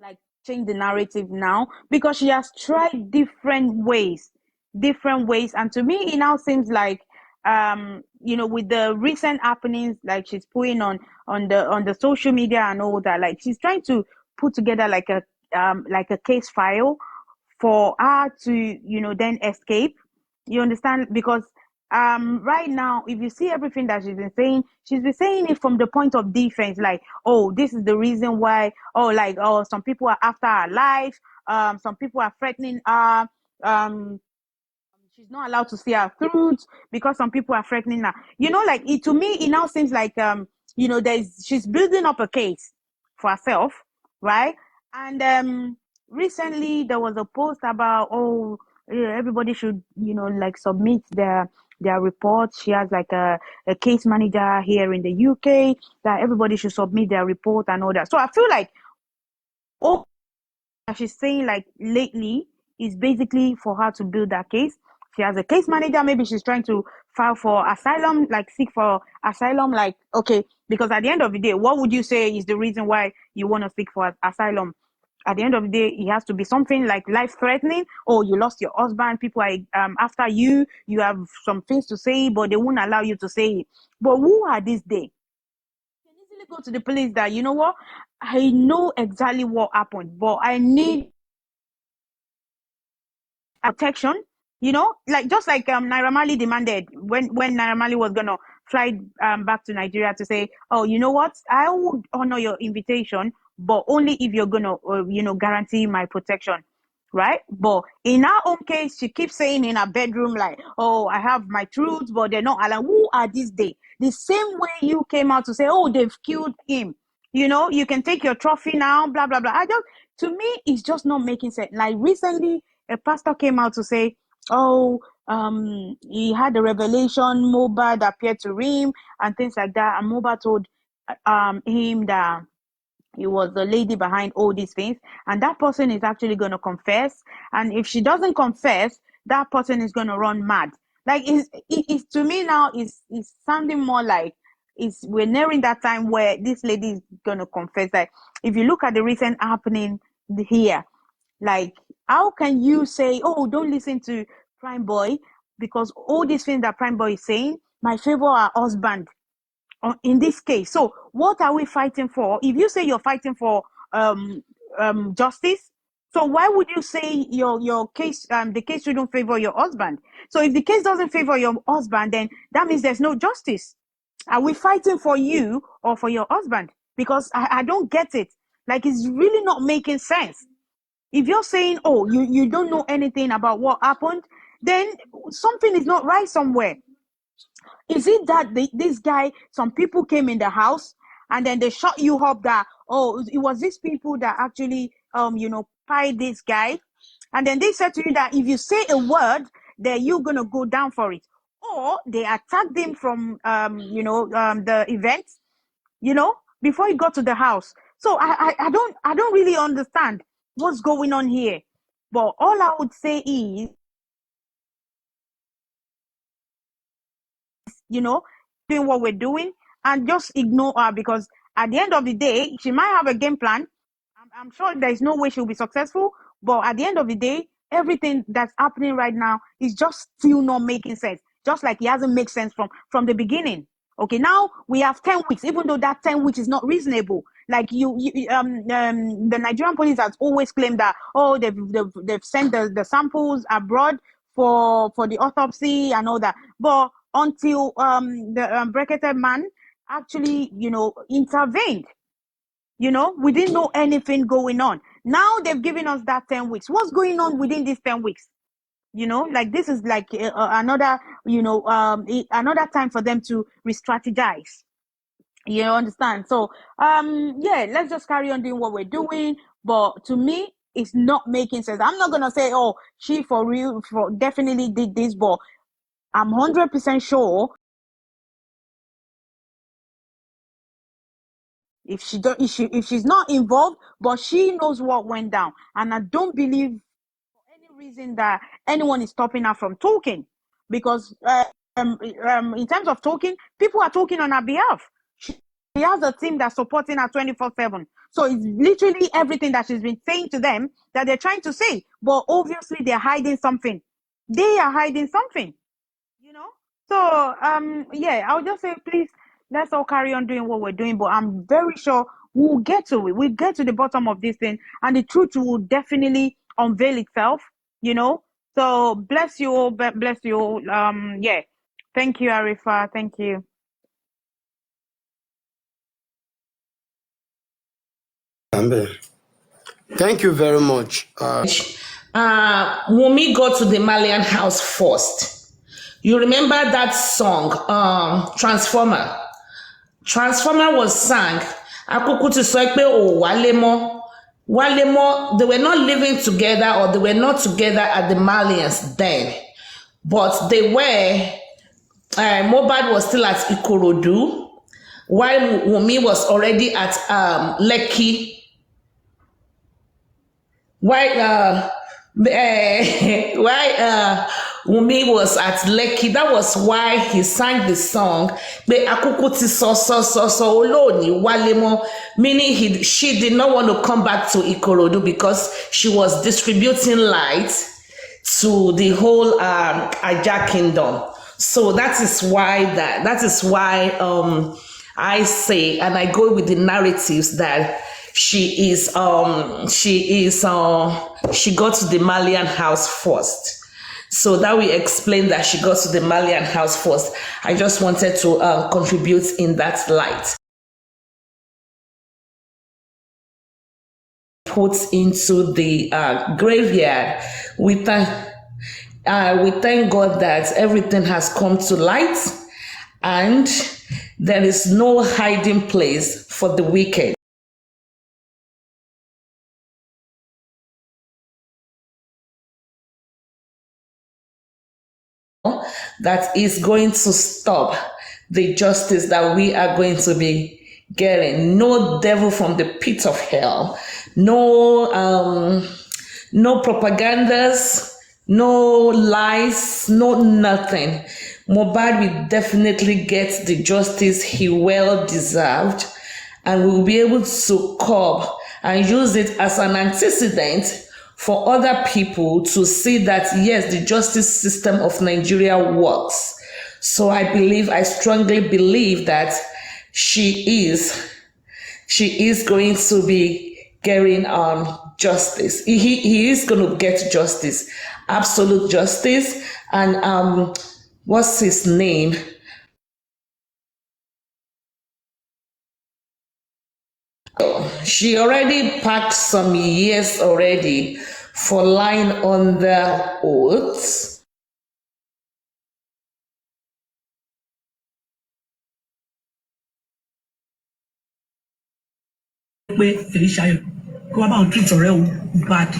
E: like change the narrative now because she has tried different ways, and to me it now seems like with the recent happenings, like she's putting on the social media and all that, like she's trying to put together like a case file for her to then escape. You understand? Because right now, if you see everything that she's been saying it from the point of defense, like, oh, this is the reason why, oh, like, oh, some people are after her life, some people are threatening her, she's not allowed to see her truth because some people are threatening her. Like to me it now seems like she's building up a case for herself, right? And recently there was a post about, oh, yeah, everybody should like submit their reports. She has like a case manager here in the UK that everybody should submit their report and all that. So I feel like, oh, she's saying like lately is basically for her to build that case. She has a case manager. Maybe she's trying to file for asylum, like seek for asylum. Like, okay, because at the end of the day, what would you say is the reason why you want to seek for asylum? At the end of the day, it has to be something like life-threatening, or you lost your husband, people are after you, you have some things to say, but they won't allow you to say it. But who are these days? You can easily go to the police that, you know what, I know exactly what happened, but I need protection, like just like Naira Marley demanded when Naira Marley was gonna fly back to Nigeria to say, oh, you know what, I would honor your invitation, but only if you're gonna guarantee my protection, right? But in our own case, she keeps saying in her bedroom like, oh, I have my truths, but they're not allowed. Who are these days? The same way you came out to say, oh, they've killed him, you can take your trophy now, blah blah blah. To me, it's just not making sense. Like recently a pastor came out to say, oh, he had a revelation, Mohbad appeared to him and things like that, and Mohbad told him that he was the lady behind all these things, and that person is actually going to confess, and if she doesn't confess, that person is going to run mad. Like it's to me now is sounding more like we're nearing that time where this lady is going to confess. Like if you look at the recent happening here, like, how can you say, oh, don't listen to Prime Boy, because all these things that Prime Boy is saying my favor our husband in this case. So what are we fighting for? If you say you're fighting for justice, so why would you say your case the case shouldn't favor your husband? So if the case doesn't favor your husband, then that means there's no justice. Are we fighting for you or for your husband? Because I don't get it. Like, it's really not making sense. If you're saying, oh, you don't know anything about what happened, then something is not right somewhere. Is it that this guy, some people came in the house and then they shut you up that, oh, it was these people that actually, pied this guy. And then they said to you that if you say a word, that you're going to go down for it. Or they attacked him from, the event, before he got to the house. So I don't really understand what's going on here. But all I would say is, doing what we're doing and just ignore her, because at the end of the day, she might have a game plan. I'm sure there's no way she'll be successful, but at the end of the day, everything that's happening right now is just still not making sense. Just like it hasn't made sense from the beginning. Okay, now we have 10 weeks, even though that 10 weeks is not reasonable. Like the Nigerian police has always claimed that, oh, they've sent the samples abroad for the autopsy and all that. But until the bracketed man actually, intervened, we didn't know anything going on. Now they've given us that 10 weeks. What's going on within these 10 weeks? Like this is like another, another time for them to re-strategize. You understand? So, yeah, let's just carry on doing what we're doing. But to me, it's not making sense. I'm not gonna say, oh, she for real, for definitely did this, but I'm 100% sure if she's not involved, but she knows what went down, and I don't believe for any reason that anyone is stopping her from talking, because in terms of talking, people are talking on her behalf. She has a team that's supporting her 24/7. So it's literally everything that she's been saying to them that they're trying to say. But obviously they're hiding something. They are hiding something, you know? So yeah, I'll just say, please, let's all carry on doing what we're doing. But I'm very sure we'll get to it. We'll get to the bottom of this thing, and the truth will definitely unveil itself, you know? So bless you all, bless you all. Yeah. Thank you, Arifa. Thank you.
A: Thank you very much.
F: Wunmi got to the Malian house first. You remember that song, Transformer? Transformer was sang. Akuku ti sọ pé o wálé mọ́. Wálé mọ́, they were not living together, or they were not together at the Malians then. But they were, Mohbad was still at Ikorodu, while Wunmi was already at Lekki. Why Wunmi was at Lekki, that was why he sang the song pé akuku ti so olóòní wálé mọ́, meaning she did not want to come back to Ikorodu because she was distributing light to the whole Ajah kingdom. So that is why I say, and I go with the narratives that she got to the Malian house first. So that we explain that she got to the Malian house first. I just wanted to contribute in that light. Put into the graveyard. We thank God that everything has come to light, and there is no hiding place for the wicked. That is going to stop the justice that we are going to be getting. No devil from the pit of hell, no propagandas, no lies, no nothing. Mohbad will definitely get the justice he well deserved, and will be able to curb and use it as an antecedent for other people to see that, yes, the justice system of Nigeria works. So I strongly believe that she is going to be getting justice. He is going to get justice, absolute justice. And what's his name? She already packed some years already for lying on the oath.
G: Pé Fèyíṣayọ̀ kó wá bá òun treat ọ̀rẹ́ òun bad.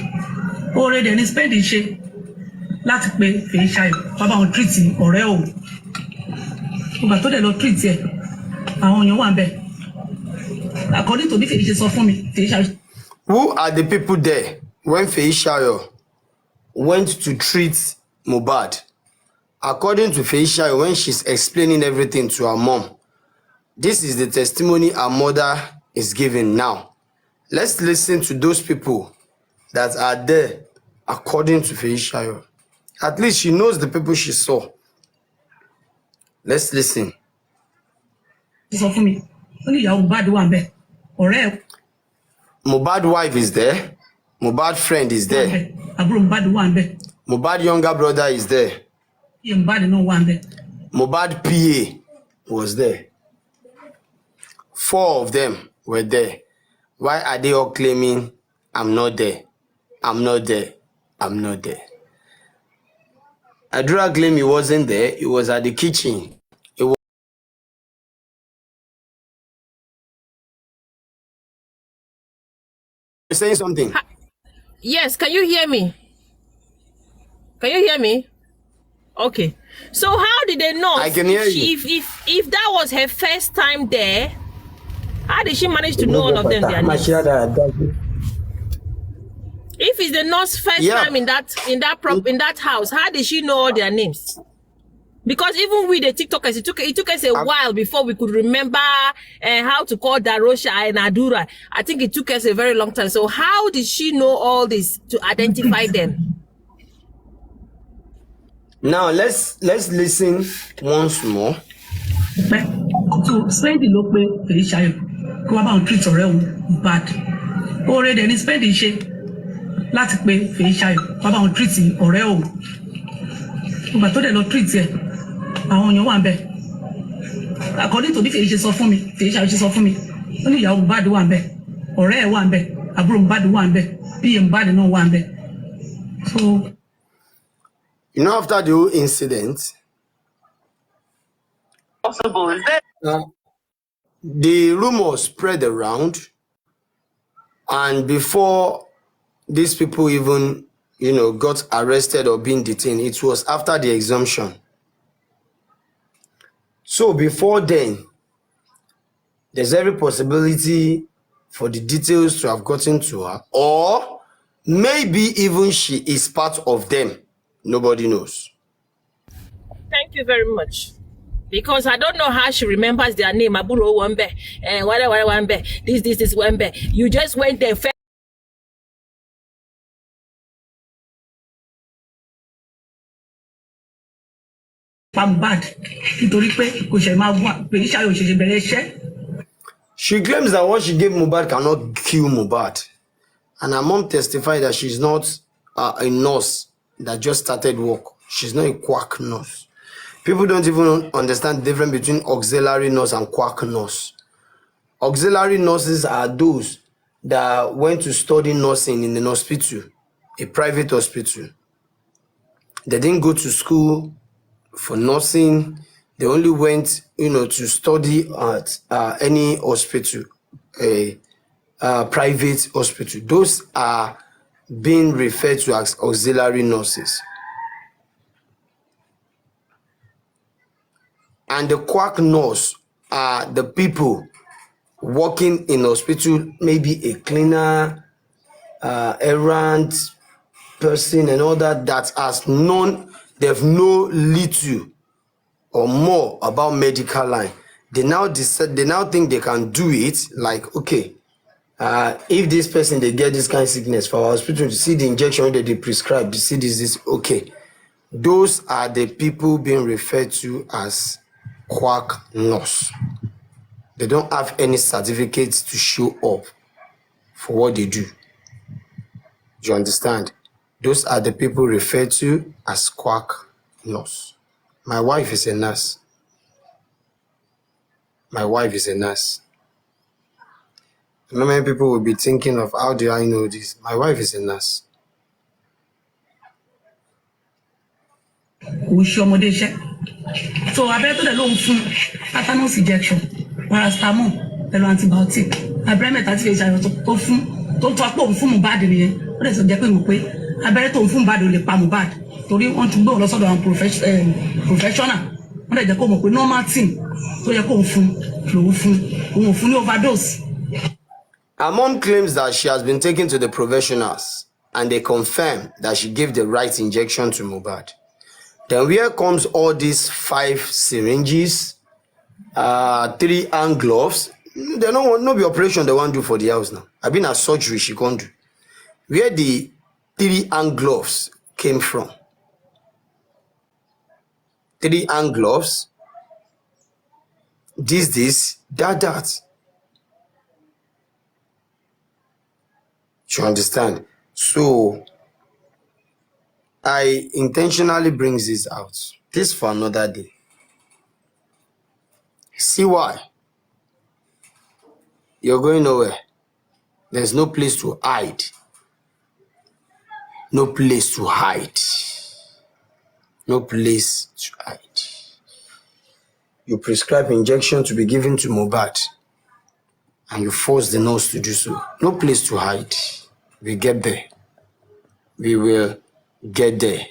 G: Oore dẹ̀ ni spend ṣe láti pé Fèyíṣayọ̀ wá bá òun treat ọ̀rẹ́ òun. Ìgbà tó dẹ̀ lọ treat ẹ̀, àwọn èèyàn wà ń bẹ̀. According to bí Fèyí ṣe sọ fún mi, Fèyíṣayọ̀.
A: Who are the people there when Fèyíṣayọ̀ went to treat Mohbad? According to Fèyíṣayọ̀, when she's explaining everything to her mom, this is the testimony her mother is giving now. Let's listen to those people that are there according to Fèyíṣayọ̀. At least she knows the people she saw. Let's listen.
G: Sọ fún mi, ó ní ìyàwó Mohbad wà ń bẹ̀. Ọ̀rẹ́ ẹ̀.
A: Mohbad wife is there. Mohbad friend is there.
G: Àbúrò Mohbad wà ń bẹ̀.
A: Mohbad younger brother is there.
G: Ìyá Mohbad náà wà ń bẹ̀.
A: Mohbad PA was there. 4 of them were there. Why are they all claiming I'm not there? I'm not there. I'm not there. Adura claimed he wasn't there. He was at the kitchen. You're saying something?
H: Yes, can you hear me? Can you hear me? Okay. So how did they know?
A: I can hear you.
H: If that was her first time there, how did she manage to know all of them their names? If it's the nurse's first time in that house, how did she know all their names? Because even with the TikTokers, it took us a while before we could remember how to call Darosha and Adura. I think it took us a very long time. So how did she know all this to identify them?
A: Now let's listen once more.
G: So spending ló pé èyí ṣayọ kó wá bá òun treat ọ̀rẹ́ òun bad oore dẹ̀ ní spending ṣe láti pé èyí ṣayọ kó wá bá òun treat ọ̀rẹ́ òun ìgbà tó dẹ̀ lọ treat ẹ̀ àwọn èèyàn wà ń bẹ̀ according to bí fèyí ṣe sọ fún mi fèyí ṣayọ ṣe sọ fún mi ó ní ìyàwó Mohbad wà ń bẹ̀ ọ̀rẹ́ ẹ̀ wà ń bẹ̀ àbúrò Mohbad wà ń bẹ̀ PA Mohbad náà wà ń bẹ̀ so.
A: You know, after the whole incident, the rumor spread around, and before these people even, got arrested or being detained, it was after the exhumption. So before then, there's every possibility for the details to have gotten to her, or maybe even she is part of them. Nobody knows.
H: Thank you very much. Because I don't know how she remembers their name. Aburo Wambe, and whatever Wambe, this Wambe. You just went there.
A: She claims that what she gave Mohbad cannot kill Mohbad. And her mom testified that she's not a nurse that just started work. She's not a quack nurse. People don't even understand the difference between auxiliary nurse and quack nurse. Auxiliary nurses are those that went to study nursing in an hospital, a private hospital. They didn't go to school for nursing. They only went, to study at any hospital, a private hospital. Those are being referred to as auxiliary nurses. And the quack nurse are the people working in hospital, maybe a cleaner, errand person and all that has known, they've know little or more about medical line. They now think they can do it, like, okay, if this person, they get this kind of sickness for our hospital, to see the injection that they prescribe, to see this, okay. Those are the people being referred to as quack nurse. They don't have any certificates to show up for what they do. Do you understand? Those are the people referred to as quack nurse. My wife is a nurse. My wife is a nurse. Many people will be thinking of, how do I know this? My wife is a nurse.
G: So abẹ́rẹ́ tó dẹ̀ ló ń fún tetanus injection paracetamol pẹ̀lú antibiotic abẹ́rẹ́ mẹ́ta tí fèé ṣàyọ̀ tó fún tó tọ́ pé òun fún Mohbad nìyẹn ó dẹ̀ sọ jẹ́ pé mo pé abẹ́rẹ́ tó ń fún Mohbad ò lè pa Mohbad torí wọ́n ti gbé òun lọ sọ́dọ̀ àwọn professional wọ́n dẹ̀ jẹ́ kó mọ̀ pé normal thing tó yẹ kó òun fún lòun fún òun ò fún ní overdose.
A: Her mom claims that she has been taken to the professionals and they confirm that she gave the right injection to Mohbad. Then where comes all these 5 syringes, 3 hand gloves? They don't no be operation they want to do for the house now. I've been a surgery she can't do. Where the 3 hand gloves came from? 3 hand gloves. This, that. You understand? So I intentionally brings this out. This for another day. See why? You're going nowhere. There's no place to hide. No place to hide. No place to hide. You prescribe injection to be given to Mohbad and you force the nurse to do so. No place to hide. We get there. We will get there.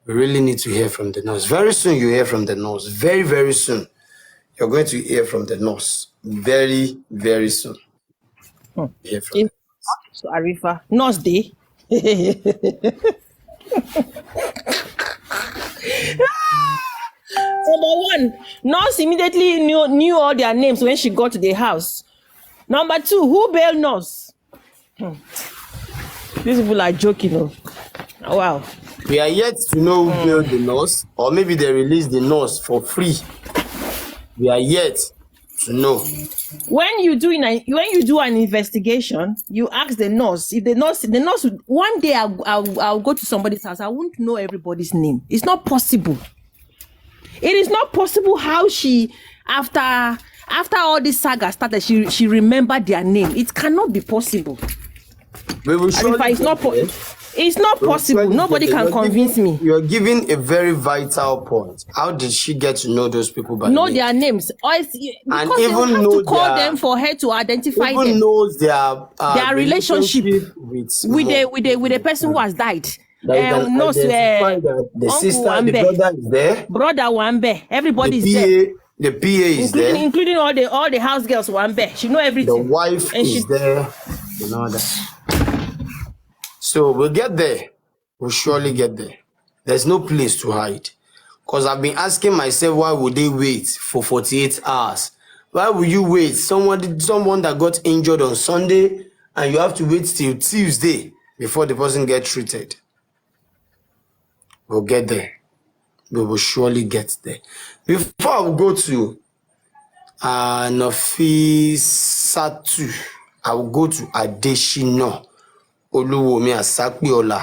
A: We really need to hear from the nurse. Very soon you hear from the nurse. Very, very soon. You're going to hear from the nurse. Very, very soon. Hear from them.
H: So Arifa, nurse day. Number one, nurse immediately knew all their names when she got to the house. Number two, who bailed nurse? These people are joking. Oh. Wow.
A: We are yet to know who bailed the nurse, or maybe they released the nurse for free. We are yet to know.
H: When you do an investigation, you ask the nurse. If the nurse would, one day I'll go to somebody's house. I won't know everybody's name. It's not possible. It is not possible how she, after all this saga started, she remembered their name. It cannot be possible.
A: We will surely
H: it's not possible. Nobody can convince me.
A: You're giving a very vital point. How did she get to know those people by
H: know
A: name?
H: their names? Because
A: And
H: they
A: even
H: will have
A: know
H: to call them for her to identify
A: even
H: them.
A: knows their
H: relationship
A: with
H: the person who has died.
A: No, the sister, the brother is there.
H: Brother Wambe, everybody is there.
A: The PA is there,
H: including all the house girls. Wambe, she know everything.
A: The wife is there, and all that. So we'll get there. We'll surely get there. There's no place to hide. Because I've been asking myself, why would they wait for 48 hours? Why would you wait? Someone that got injured on Sunday, and you have to wait till Tuesday before the person gets treated. We'll get there. We will surely get there. Before I will go to Nafisatu, I will go to Adeshina Oluwomi Asakpiola.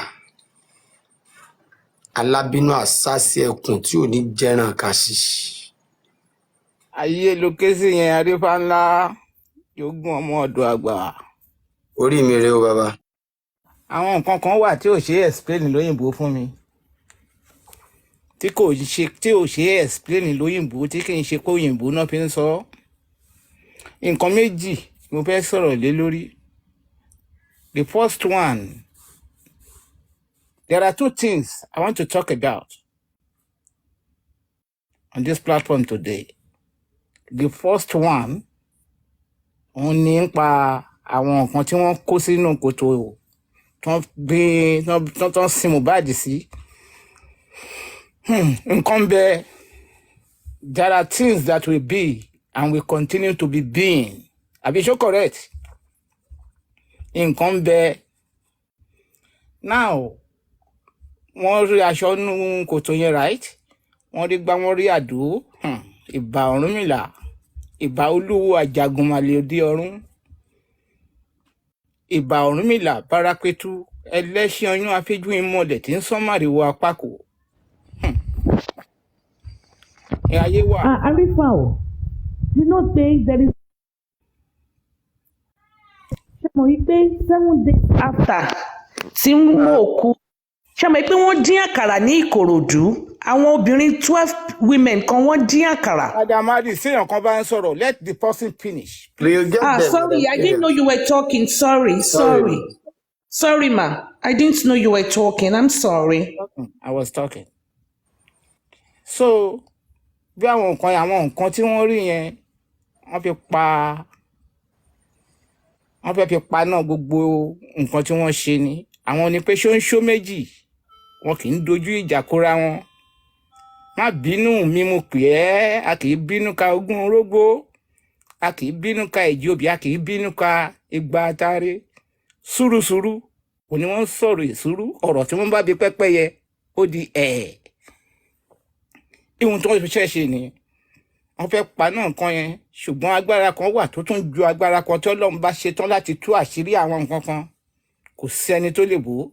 A: Alábínú àsásí ẹkùn tí ò ní jẹ́ràn kàṣì.
I: Ayé lókèsí yẹn arífá ńlá yóò gún ọmọ ọ̀dọ̀ àgbà.
A: Orí mi rèé o bàbá.
I: Àwọn nǹkan kan wà tí ò ṣe explain lóyìnbó fún mi. Tí ò ṣe explain lóyìnbó tí kì í ṣe kó òyìnbó náà fi ń sọ. Nǹkan méjì mo fẹ́ sọ̀rọ̀ lé lórí. The first one, there are two things I want to talk about on this platform today. The first one, òun ní nípa àwọn nǹkan tí wọ́n kó sínú kòtò tán sin Mohbad sí. Nǹkan bẹ́ẹ̀, there are things that will be and will continue to be being. Àbí ṣó correct? Nǹkan bẹ́ẹ̀. Now, wọ́n rí aṣọ nínú kòtò yẹn, right? Wọ́n rí gbá, wọ́n rí àdó. Ìbà Ọ̀rúnmìlà, ìbà Olúwo Àjàgùnmàlè òde ọ̀run. Ìbà Ọ̀rúnmìlà Bárápétú, ẹlẹ́ṣin ọyún afẹ́jú ìmọ̀lẹ̀ tí ń sán màrìwò apákò. Ayé wà.
F: Arifa, you know there is. Ṣé mo rí pé 7 days after tí wọ́n kú, ṣé mo rí pé wọ́n dín àkàrà ní Ìkòròdú? Àwọn obìnrin 12 women kan wọ́n dín àkàrà.
I: Madam Adi, séèyàn kan bá ń sọ̀rọ̀, let the person finish.
F: Sorry, I didn't know you were talking. Sorry, ma. I didn't know you were talking. I'm sorry.
I: I was talking. So, bí àwọn nǹkan tí wọ́n rí yẹn, wọ́n fẹ́ fi pa náà gbogbo nǹkan tí wọ́n ṣe ni. Àwọn ni pé ṣóńṣó méjì, wọn kì í dojú ìjà kóra wọn. Má bínú mi mo pè ẹ́, a kì í bínú ka ogún orógbó, a kì í bínú ka ìjì òbí, a kì í bínú ka igba atare. Súrúsúrú, òní wọ́n sọ̀rọ̀ ìsúrú, ọ̀rọ̀ tí wọ́n bá bi pẹ́pẹ́yẹ, ó di ẹ̀. Ìhun tó fi ṣe ni wọ́n fẹ́ pa náà nǹkan yẹn, ṣùgbọ́n agbára kan wà tó tún ju agbára kan tí Ọlọ́run bá ṣe tán láti tú àṣírí àwọn nǹkan kan. Kò sẹ́ni tó lè bò ó.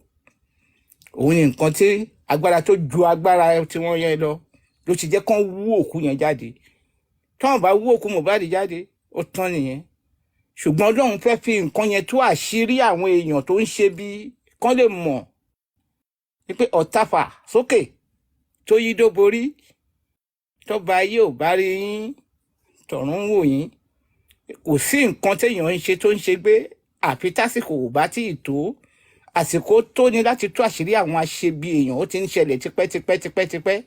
I: Òun ni nǹkan tí agbára tó ju agbára tí wọ́n yẹn lọ ló ti jẹ́ kán wú òkú yẹn jáde. Tí wọ́n bá wú òkú Mohbad jáde, ó tán nìyẹn. Ṣùgbọ́n Ọlọ́run fẹ́ fi nǹkan yẹn tú àṣírí àwọn èèyàn tó ń ṣe bí kán lè mọ̀ wípé ọ̀tàfà sókè tó yí dó borí, tọ́ba ayé ò bá rí yín, tọ̀run wò yín. Kò sí nǹkan téèyàn ń ṣe tó ń ṣe gbé àfi tásìkò ò bá tí ì tó. Àsìkò tó ní láti tú àṣírí àwọn aṣebi èèyàn, ó ti ń ṣẹlẹ̀ tipẹ́.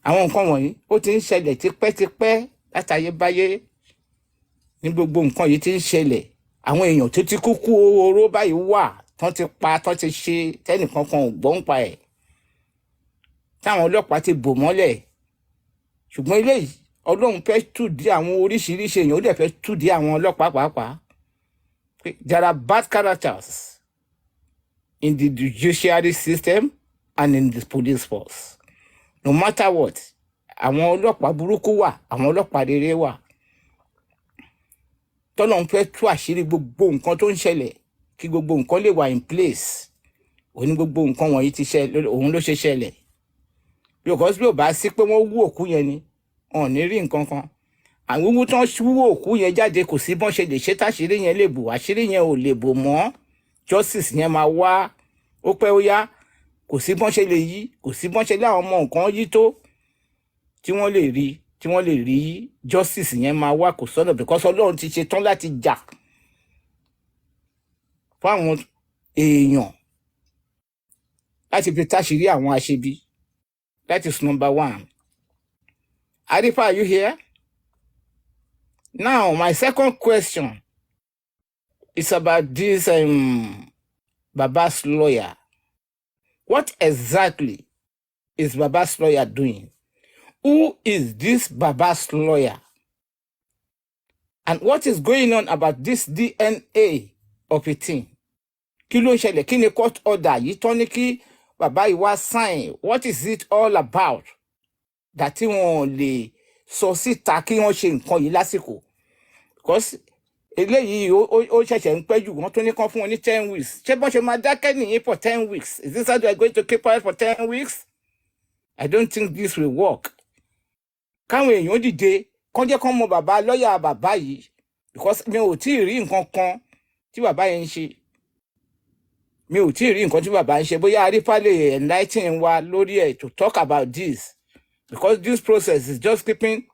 I: Àwọn nǹkan wọ̀nyí ó ti ń ṣẹlẹ̀ tipẹ́ látayébáyé. Ní gbogbo nǹkan yìí ti ń ṣẹlẹ̀. Àwọn èèyàn tó ti kúkú oró báyìí wà, tán ti pa, tán ti ṣe, tẹ́nìkan kan ò gbọ́ ń pa ẹ̀. táwọn ọlọ́pàá ti bò mọ́lẹ̀ ṣùgbọ́n eléyìí Ọlọ́run fẹ́ túdí àwọn oríṣiríṣi èèyàn ó dẹ̀ fẹ́ túdí àwọn ọlọ́pàá pàápàá. There are bad characters in the judiciary system and in the police force. No matter what, àwọn ọlọ́pàá burúkú wà, àwọn ọlọ́pàá rere wà. Tọ́lọ́run fẹ́ tú àṣírí gbogbo nǹkan tó ń ṣẹlẹ̀ kí gbogbo nǹkan lè wà in place. Òní gbogbo nǹkan wọ̀nyí ti ṣẹlẹ̀, òun ló ṣe ṣẹlẹ̀. Because bí ò bá sí pé wọ́n wú òkú yẹn ni, wọn ò ní rí nǹkan kan. Àwọn wúwú tán wú òkú yẹn jáde kò sí bọ́n ṣe lè ṣe táṣírí yẹn lè bò, àṣírí yẹn ò lè bò mọ́. Justice yẹn máa wá, ó pẹ́ ó yá, kò sí bọ́n ṣe lè yí, kò sí bọ́n ṣe lé àwọn ọmọ nǹkan yí tó tí wọ́n lè rí justice yẹn máa wá kò sọ́nà because Ọlọ́run ti ṣe tán láti jà fún àwọn èèyàn láti fi táṣírí àwọn aṣebi. That is number one. Arifa, are you here? Now, my second question is about this Baba's lawyer. What exactly is Baba's lawyer doing? Who is this Baba's lawyer? And what is going on about this DNA of a thing? Kí ló ń ṣẹlẹ̀? Kí ni court order yìí tán ní kí bàbá yìí wá sign? What is it all about? That tí wọ́n lè sọ síta kí wọ́n ṣe nǹkan yìí lásìkò. Because eléyìí ó ṣẹ̀ṣẹ̀ ń pẹ́ jù wọ́n tún ní kán fún wọn ní 10 weeks. Ṣé bọ́n ṣe máa dákẹ́ nìyí for 10 weeks? Is this how they are going to keep quiet for 10 weeks? I don't think this will work. Káwọn èèyàn dìde kán jẹ́ kán mọ bàbá lọ́ọ̀yà bàbá yìí because mi ò tí ì rí nǹkan kan tí bàbá yẹn ń ṣe. Mi ò tí ì rí nǹkan tí bàbá ń ṣe. Bóyá Arífá lè enlighten wa lórí ẹ̀ to talk about this because this process is just keeping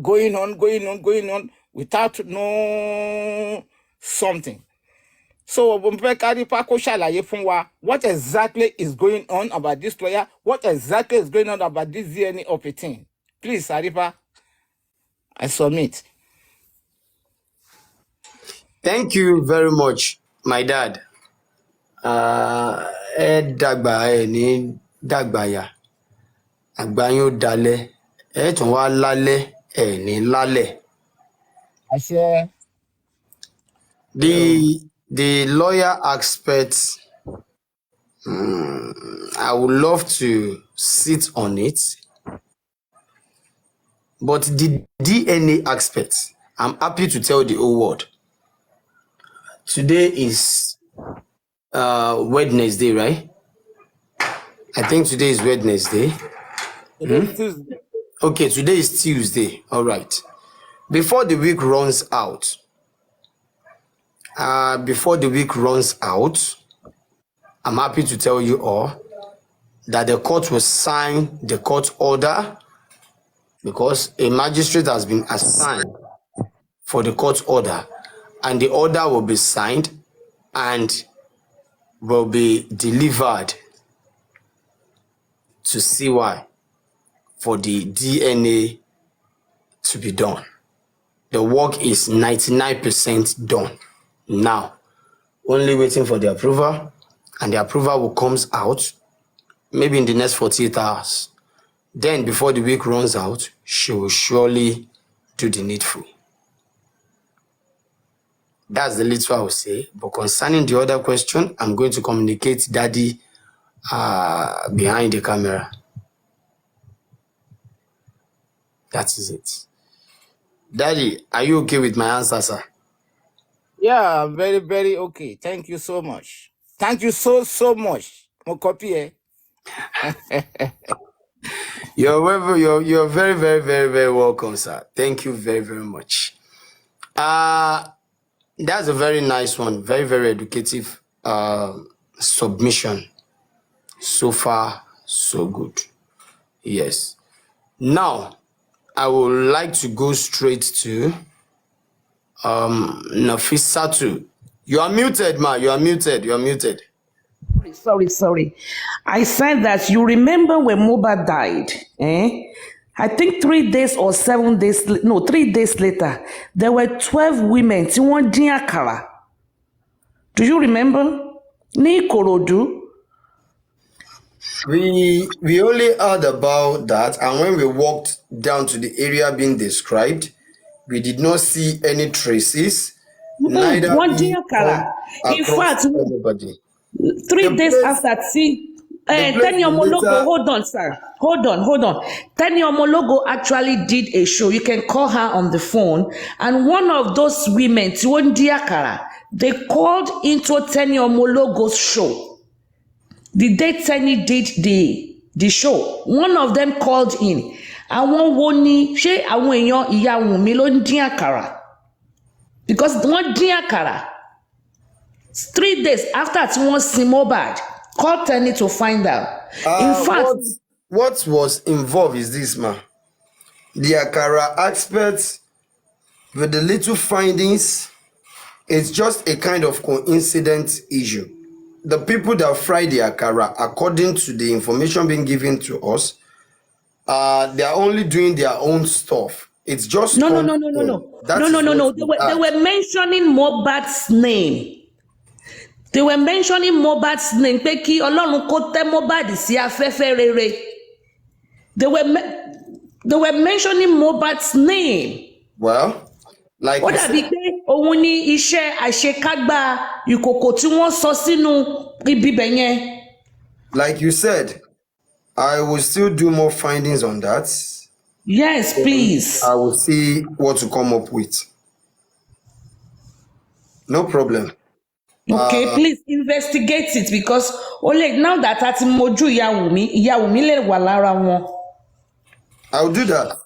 I: going on without no something. So mo fẹ́ Arífá kó ṣàlàyé fún wa what exactly is going on about this lawyer, what exactly is going on about this DNA of a thing. Please, Arifa, I submit.
A: Thank you very much, my dad. Ẹ dàgbà ẹ ní dàgbàyà. Àgbà yín ó dalẹ̀. Ẹ tún wá lálẹ́ ẹ ní lálẹ́.
I: Àṣẹ.
A: The lawyer aspect, I would love to sit on it. But the DNA aspect, I'm happy to tell the whole world. Today is Wednesday, right? I think today is Wednesday. Okay, today is Tuesday. All right. Before the week runs out, I'm happy to tell you all that the court will sign the court order because a magistrate has been assigned for the court order, and the order will be signed and will be delivered to CY for the DNA to be done. The work is 99% done now. Only waiting for the approval, and the approval will comes out maybe in the next 48 hours. Then before the week runs out, she will surely do the needful. That's the little I will say. But concerning the other question, I'm going to communicate Daddy behind the camera. That is it. Daddy, are you okay with my answer, sir?
I: Yeah, very, very okay. Thank you so much. Thank you so much. Mo copy eh?
A: You're very, very, very, very welcome, sir. Thank you very, very much. That's a very nice one. Very, very educative submission. So far, so good. Yes. Now, I would like to go straight to Nafisatu. You are muted, ma. You are muted.
F: Sorry. I said that you remember when Moba died, I think 3 days or 7 days, 3 days later, there were 12 women tí wọ́n dín àkàrà. Do you remember? Ní Ìkòròdú.
A: We only heard about that, and when we walked down to the area being described, we did not see any traces, neither
F: Wọ́n dín
A: we
F: àkàrà.
A: come
F: In
A: across
F: fact,
A: anybody.
F: 3 days after
A: The place
F: Tenny
A: we
F: Omologo,
A: later,
F: hold on, sir. Hold on. Tenny Omologo actually did a show. You can call her on the phone. And one of those women, Tiwon Diakara, they called into Tenny Omologo's show. The day Tenny did the show, one of them called in. Àwọn wo ni ṣé àwọn èèyàn ìyá Wùnmí ló ń dín àkàrà? Because wọ́n dín àkàrà. 3 days after tí wọ́n sin Mohbad, call Tenny to find out. In fact,
A: what was involved is this, man. The Akara experts, with the little findings, it's just a kind of coincidence issue. The people that fry the Akara, according to the information being given to us, they are only doing their own stuff. It's just
F: no.
A: That is what
F: They were mentioning Mohbad's name. They were mentioning Mohbad's name. Pé kí Ọlọ́run kó tẹ́ Mohbad sí afẹ́fẹ́ rere. They were mentioning Mohbad's name.
A: Well, like
F: Ó dàbí pé òun ni iṣẹ́ àṣekágbá ìkòkò tí wọ́n sọ sínú ibibẹ̀ yẹn.
A: Like you said, I will still do more findings on that.
F: Yes, please.
A: I will see what to come up with. No problem.
F: Okay, please investigate it because now that a ti mojú ìyá Wùnmí lè wà lára wọn.
A: I'll do that.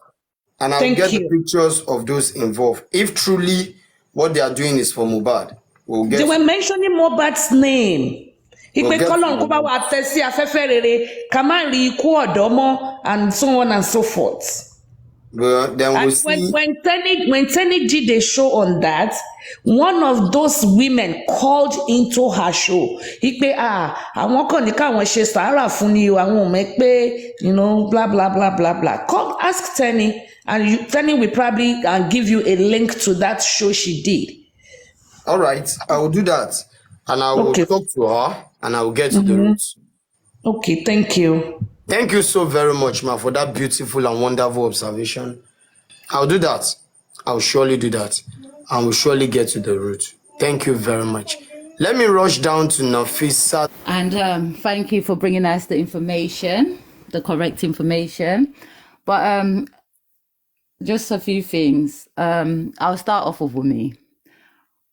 A: And I'll get the pictures of those involved. If truly what they are doing is for Mohbad, we'll get.
F: They were mentioning Mohbad's name. Ìpè kọ́lọ́n kó bá wa tẹ́ sí afẹ́fẹ́ rere ká má rí ikú ọ̀dọ́ mọ́ and so on and so forth.
A: Well, then we'll see.
F: When Tenny did a show on that, one of those women called into her show. Ìpè àwọn kan ní káwọn ṣe sàárà fún ni o, àwọn ò mọ̀ pé blah blah blah blah blah. Come ask Tenny, and Tenny will probably give you a link to that show she did.
A: All right, I will do that, and I will talk to her, and I will get to the roots.
F: Okay, thank you.
A: Thank you so very much, ma, for that beautiful and wonderful observation. I'll do that. I'll surely do that. And we'll surely get to the root. Thank you very much. Let me rush down to Nafisa.
J: And thank you for bringing us the information, the correct information. But just a few things. I'll start off with Wunmi.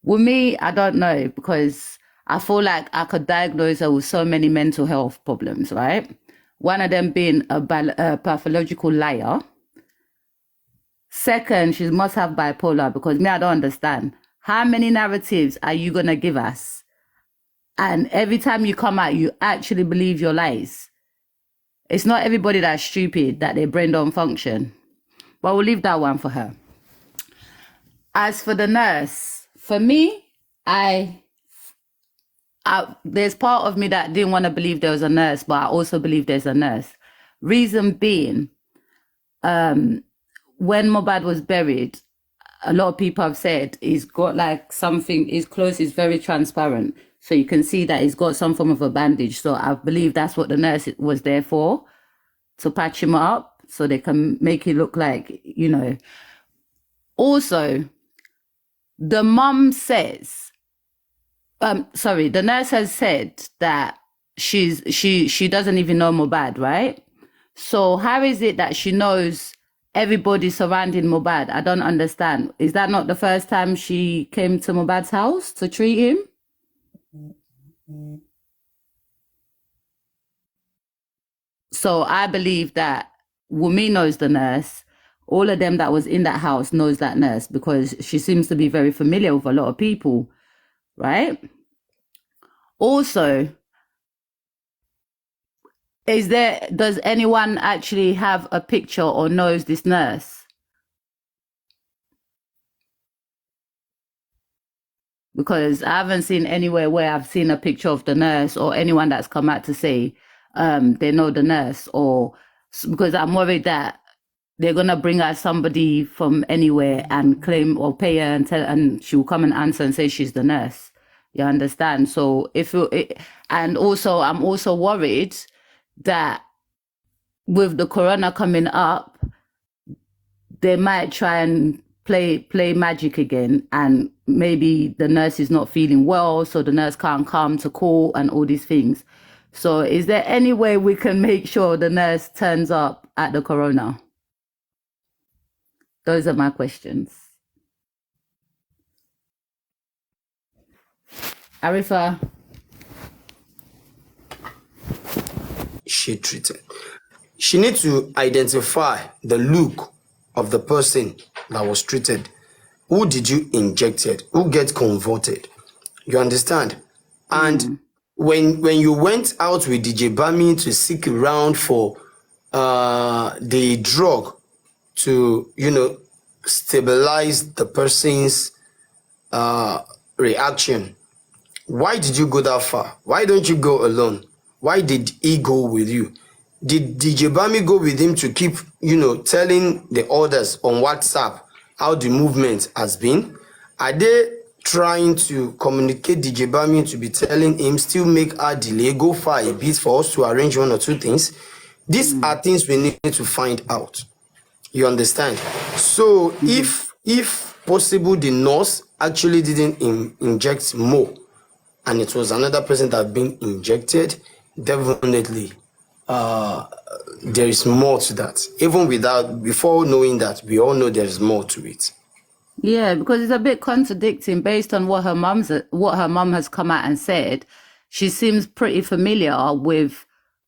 J: Wunmi, I don't know, because I feel like I could diagnose her with so many mental health problems, right? One of them being a pathological liar. Second, she must have bipolar, because I don't understand. How many narratives are you going to give us? And every time you come out, you actually believe your lies. It's not everybody that's stupid, that their brain don't function. But we'll leave that one for her. As for the nurse, for me, there's part of me that didn't want to believe there was a nurse, but I also believe there's a nurse. Reason being, when Mohbad was buried, a lot of people have said he's got like something, his clothes is very transparent. So you can see that he's got some form of a bandage. So I believe that's what the nurse was there for, to patch him up so they can make it look like, Also, the mum says, the nurse has said that she doesn't even know Mohbad, right? So how is it that she knows everybody surrounding Mohbad? I don't understand. Is that not the first time she came to Mohbad's house to treat him? So I believe that Wunmi knows the nurse. All of them that was in that house knows that nurse, because she seems to be very familiar with a lot of people, right? Also, does anyone actually have a picture or knows this nurse? Because I haven't seen anywhere where I've seen a picture of the nurse or anyone that's come out to say they know the nurse, or because I'm worried that they're going to bring out somebody from anywhere and claim or pay her and she will come and answer and say she's the nurse. You understand? So and also I'm also worried that with the corona coming up, they might try and play magic again, and maybe the nurse is not feeling well, so the nurse can't come to court and all these things. So is there any way we can make sure the nurse turns up at the corona? Those are my questions. Arifa?
A: She treated. She needs to identify the look of the person that was treated. Who did you inject it? Who get converted? You understand? And when you went out with DJ Bami to seek around for the drug to, stabilize the person's reaction, why did you go that far? Why don't you go alone? Why did he go with you? Did DJ Bami go with him to keep, telling the others on WhatsApp how the movement has been? Are they trying to communicate DJ Bami to be telling him still make our delay, go far a bit for us to arrange one or two things? These are things we need to find out. You understand? So if possible, the nurse actually didn't inject more, and it was another person that had been injected, definitely there is more to that. Even before knowing that, we all know there is more to it.
J: Yeah, because it's a bit contradicting based on what her mum has come out and said. She seems pretty familiar with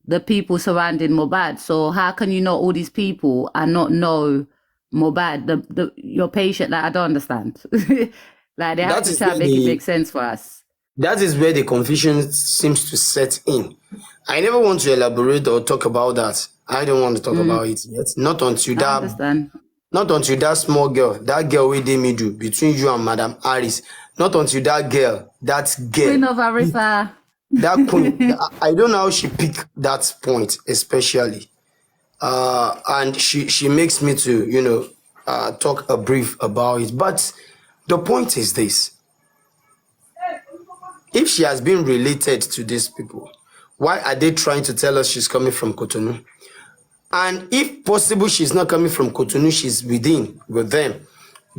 J: the people surrounding Mohbad. So how can you know all these people and not know Mohbad, your patient? Like, I don't understand. Like, they have to try and make it make sense for us.
A: That is where the confusion seems to set in. I never want to elaborate or talk about that. I don't want to talk about it yet. Not until that small girl, that girl with the middle between you and Madam Harris. Not until that girl.
J: Queen of Arifa.
A: That queen. I don't know how she picked that point, especially. And she makes me to, talk a brief about it. But the point is this. If she has been related to these people, why are they trying to tell us she's coming from Cotonou? And if possible, she's not coming from Cotonou, she's with them.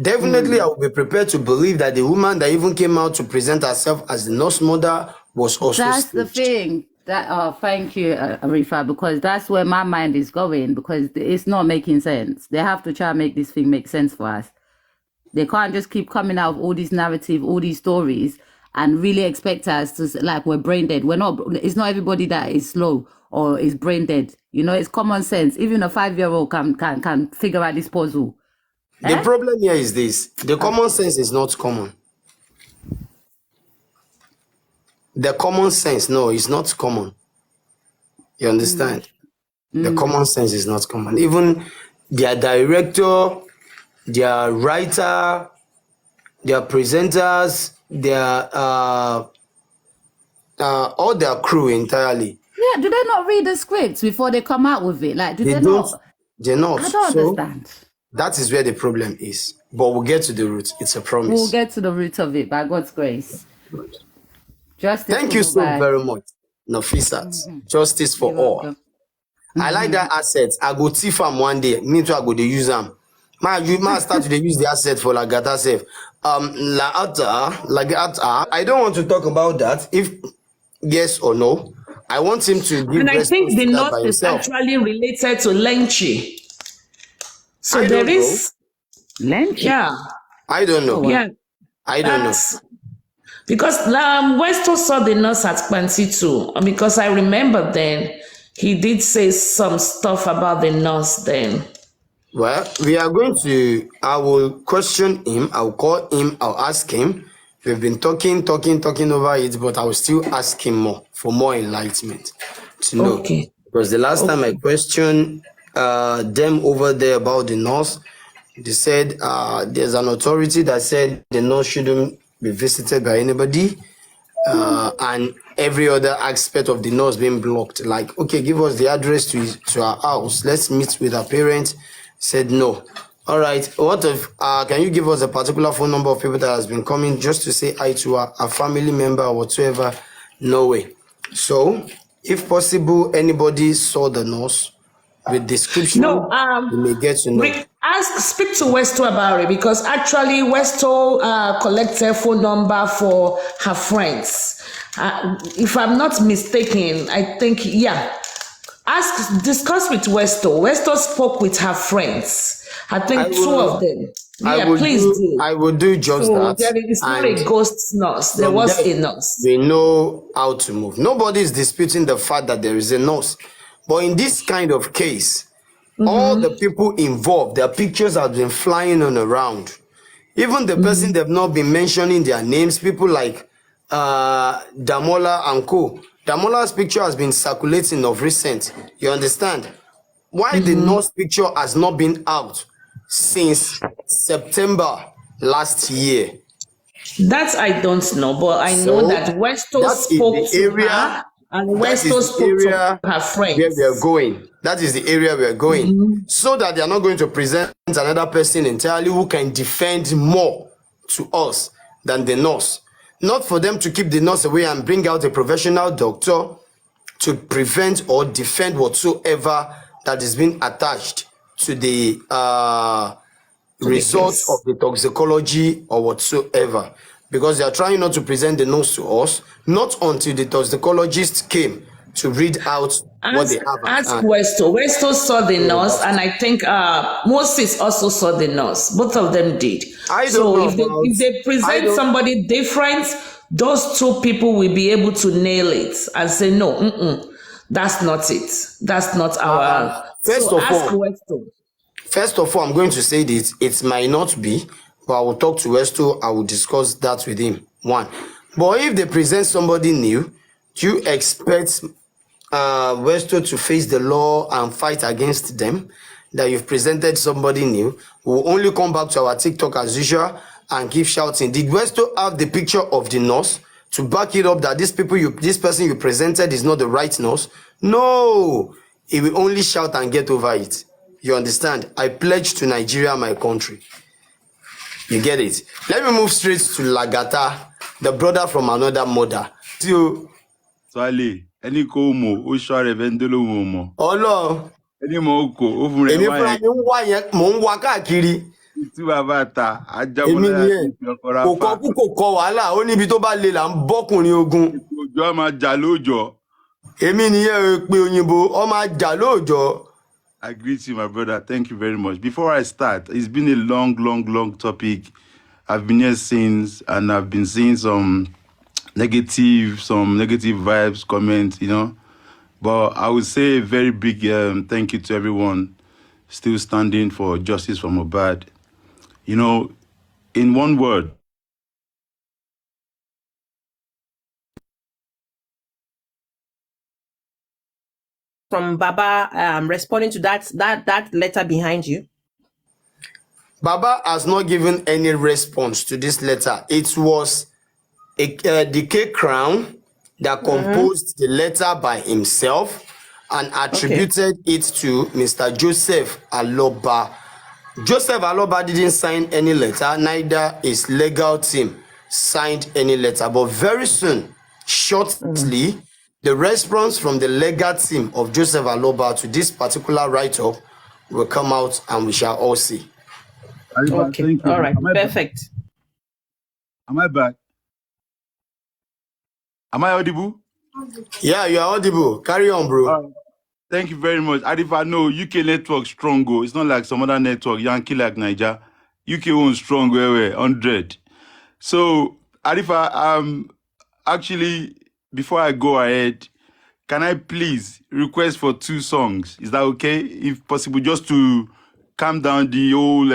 A: Definitely, I will be prepared to believe that the woman that even came out to present herself as the nurse mother was also
J: That's
A: staged.
J: the thing. Thank you, Arifa, because that's where my mind is going, because it's not making sense. They have to try and make this thing make sense for us. They can't just keep coming out with all these narrative, all these stories, and really expect us to, like, we're brain dead. We're not. It's not everybody that is slow or is brain dead. It's common sense. Even a 5-year-old can figure out this puzzle.
A: The problem here is this. The common sense is not common. The common sense, no, is not common. You understand? The common sense is not common. Even their director, their writer, their presenters, their all their crew entirely.
J: Yeah, do they not read the scripts before they come out with it? Like,
A: They're not.
J: I don't understand.
A: That is where the problem is. But we'll get to the root. It's a promise.
J: We'll get to the root of it by God's grace. Justice.
A: Thank you so very much, Nafisat. Justice for all. I like that asset. I go thief am one day. Me too, I go to use them. You might start to use the asset for Lagata self. Lagata. I don't want to talk about that. If yes or no, I want him to give.
F: And I think the
A: note
F: note is actually related to Lenchi. So there is
J: Lenchi.
F: Yeah.
A: I don't know.
F: Yeah.
A: I don't know.
F: Because Westo saw the nurse at Quanti too. Because I remember then he did say some stuff about the nurse then.
A: Well, I will question him, I'll call him, I'll ask him. We've been talking over it, but I will still ask him for more enlightenment to know.
F: Okay.
A: Because the last time I questioned them over there about the nurse, they said there's an authority that said the nurse shouldn't be visited by anybody, and every other aspect of the nurse being blocked. Like, okay, give us the address to our house. Let's meet with our parents. Said no. All right. What if can you give us a particular phone number of people that has been coming just to say hi to a family member or whatsoever? No way. So If possible, anybody saw the nurse with description,
F: No,
A: you may get to know.
F: speak to Westo about it, because actually Westo collected phone number for her friends. If I'm not mistaken, I think, yeah. Discuss with Westo. Westo spoke with her friends. I think two of them. Yeah, please do.
A: I will do just
F: So
A: that.
F: it's not a ghost nurse. There
A: From
F: was
A: there,
F: a nurse.
A: we know how to move. Nobody is disputing the fact that there is a nurse. But in this kind of case, all the people involved, their pictures have been flying on around. Even the person they've not been mentioning their names, people like Damola and co. Damola's picture has been circulating of recent. You understand? Why the nurse picture has not been out since September last year?
F: That I don't know, but I know that Westo spoke to her, and Westo spoke to her friends.
A: Where we are going. That is the area we are going. So that they are not going to present another person entirely who can defend more to us than the nurse. Not for them to keep the nurse away and bring out a professional doctor to prevent or defend whatsoever that is being attached to the results of the toxicology or whatsoever. Because they are trying not to present the nurse to us, not until the toxicologist came to read out what they have.
F: Ask Westo. Westo saw the nurse, and I think Moses also saw the nurse. Both of them did. If they present somebody different, those two people will be able to nail it and say, no, that's not it. That's not our...
A: First of all, I'm going to say this. It might not be, but I will talk to Westo. I will discuss that with him. One. But if they present somebody new, do you expect Westo to face the law and fight against them? That you've presented somebody new, we'll only come back to our TikTok as usual and keep shouting. Did Westo have the picture of the nurse to back it up that this person you presented is not the right nurse? No, he will only shout and get over it. You understand? I pledge to Nigeria, my country. You get it? Let me move straight to Lagata, the brother from another mother.
K: Swale, ẹni kò mọ̀, ó ṣọ́ rẹ̀ fẹ́ ló mọ̀.
A: Ọlọ́run.
K: Ẹni mọ̀ ó kò, ó fún rẹ̀
A: wá yẹn. Èmi fúnra mi ń wá yẹn, mò ń wá káàkiri.
K: Tí bàbá ta, ajábọ̀lá ti ọkọ̀ra pa.
A: Kò kọ́ kú kò kọ wàhálà, ó níbi tó bá le là ń bọ́kùnrin ogun.
K: Òjò á máa jà lóòjọ́.
A: Èmi nìyẹn pé òyìnbó, ó máa jà lóòjọ́.
K: I greet you, my brother. Thank you very much. Before I start, it's been a long topic. I've been here since, and I've been seeing some negative vibes, comments, you know. But I would say a very big thank you to everyone still standing for justice for Mohbad. You know, in one word,
H: from Baba responding to that letter behind you?
A: Baba has not given any response to this letter. It was the K Crown that composed the letter by himself and attributed it to Mr. Joseph Aloba. Joseph Aloba didn't sign any letter, neither his legal team signed any letter. But very soon, shortly, the response from the legal team of Joseph Aloba to this particular write-up will come out and we shall all see.
H: Okay, all right, perfect.
K: Am I back? Am I audible?
A: Yeah, you are audible. Carry on, bro.
K: Thank you very much. Adifa, no, UK network strong. It's not like some other network, Yankee like Niger. UK one strong, 100. So, Adifa, actually, before I go ahead, can I please request for 2 songs? Is that okay? If possible, just to calm down the whole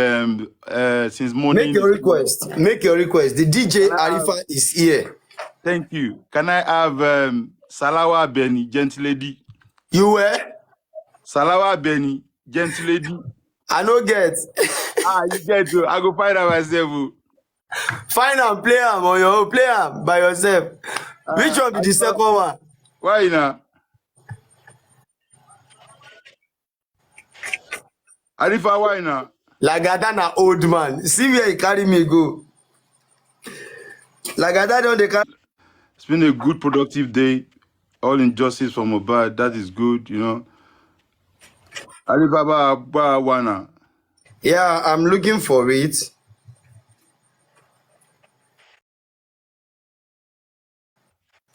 K: since morning.
A: Make your request. Make your request. The DJ Arifa is here.
K: Thank you. Can I have Salawa Benny, Gentle Lady?
A: You were?
K: Salawa Benny, Gentle Lady.
A: I no get.
K: You get to. I go find out myself.
A: Find and play them on your own. Play them by yourself. Which one be the second one?
K: Why now? Arifa, why now?
A: Lagata na old man. See where he carry me go. Lagata don't they carry.
K: It's been a good, productive day. all injustice from Mohbad. That is good, you know. Alibaba Wana.
A: Yeah, I'm looking for it.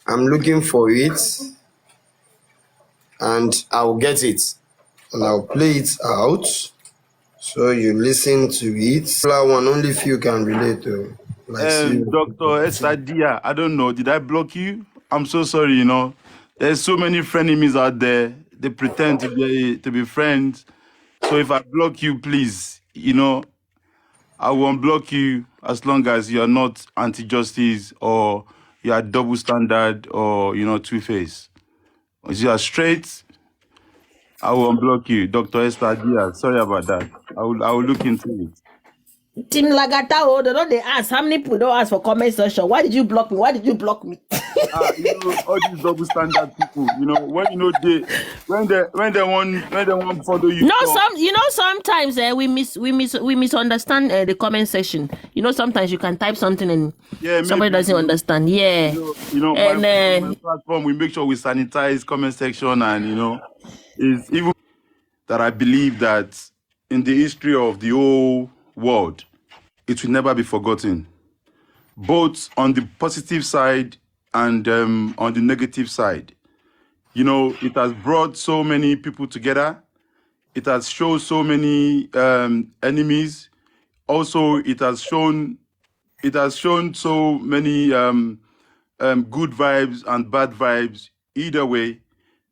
A: I'm looking for it, and I'll get it, and I'll play it out. So you listen to it. One only few can relate to. Like
K: Dr. Esther Dia, I don't know. Did I block you? I'm so sorry, you know. There's so many frenemies out there. They pretend to be friends. So if I block you, please, you know, I won't block you as long as you're not anti-justice or you are double standard or, you know, two-face. If you are straight, I will unblock you. Dr. Esther Diaz, sorry about that. I will look into it.
H: Team Lagata, they don't they ask how many people don't ask for comment section. Why did you block me? Why did you block me?
K: You know, all these double standard people, you know, when you know when they want follow you.
H: No, sometimes we misunderstand the comment section. You know, sometimes you can type something and somebody doesn't understand. Yeah.
K: You know, my platform, we make sure we sanitize comment section, and you know, is even that I believe that in the history of the whole world, it will never be forgotten, both on the positive side and on the negative side. You know, it has brought so many people together. It has shown so many enemies. Also, it has shown so many good vibes and bad vibes. Either way,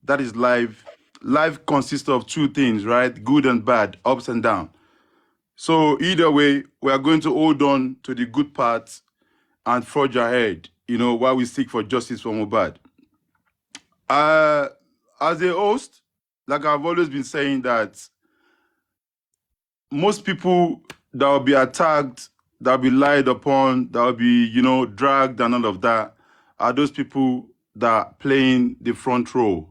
K: that is life. Life consists of two things, right? Good and bad, ups and downs. So either way, we are going to hold on to the good parts and forge ahead, you know, while we seek for justice for Mohbad. As a host, like I've always been saying, that most people that will be attacked, that will be lied upon, that will be, you know, dragged and all of that, are those people that are playing the front row,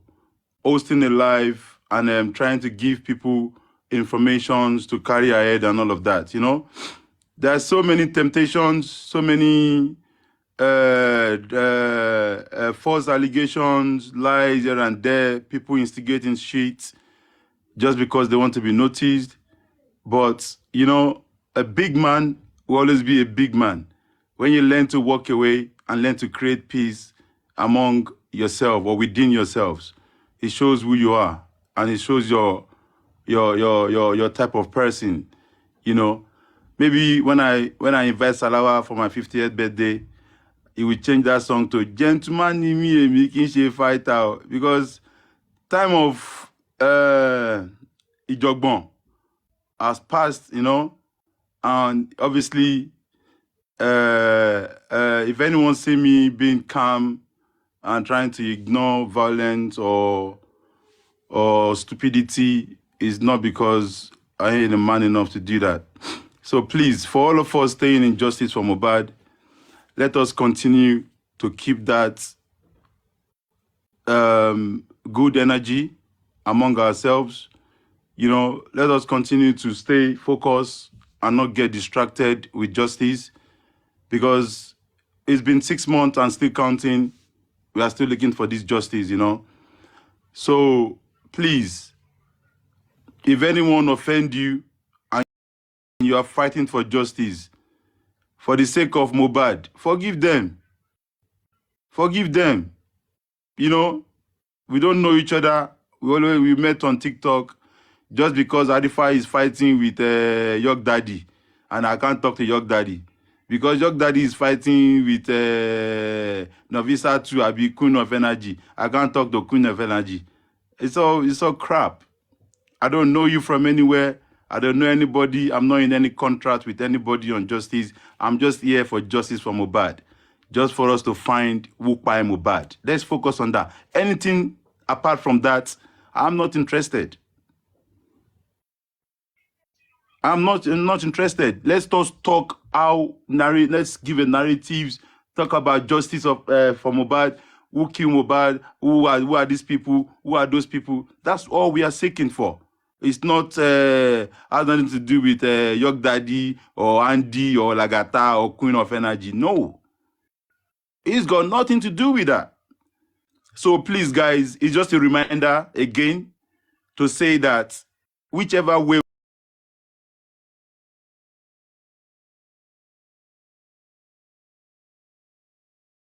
K: hosting a live and trying to give people informations to carry ahead and all of that, you know. There are so many temptations, so many false allegations, lies here and there, people instigating shit just because they want to be noticed. But, you know, a big man will always be a big man. When you learn to walk away and learn to create peace among yourself or within yourselves, it shows who you are, and it shows your type of person, you know. Maybe when I invite Salawa for my 50th birthday, he will change that song to "Gentleman ni mi making she fight out," because time of Ijogbon has passed, you know, and obviously, if anyone see me being calm and trying to ignore violence or stupidity, is not because I ain't a man enough to do that. So please, for all of us staying in justice for Mohbad, let us continue to keep that good energy among ourselves. You know, let us continue to stay focused and not get distracted with justice, because it's been 6 months and still counting. We are still looking for this justice, you know. So please, if anyone offend you and you are fighting for justice, for the sake of Mohbad, forgive them. Forgive them. You know, we don't know each other. We met on TikTok. Just because Arifa is fighting with York Daddy, and I can't talk to York Daddy, because York Daddy is fighting with Novisa to Abi Queen of Energy. I can't talk to Queen of Energy. It's all crap. I don't know you from anywhere. I don't know anybody. I'm not in any contract with anybody on justice. I'm just here for justice for Mohbad, just for us to find who kpai Mohbad. Let's focus on that. Anything apart from that, I'm not interested. I'm not interested. Let's just talk let's give a narrative, talk about justice for Mohbad, who killed Mohbad, who are these people, who are those people. That's all we are seeking for. It's not has nothing to do with York Daddy or Andy or Lagata or Queen of Energy. No. It's got nothing to do with that. So please, guys, it's just a reminder again to say that whichever way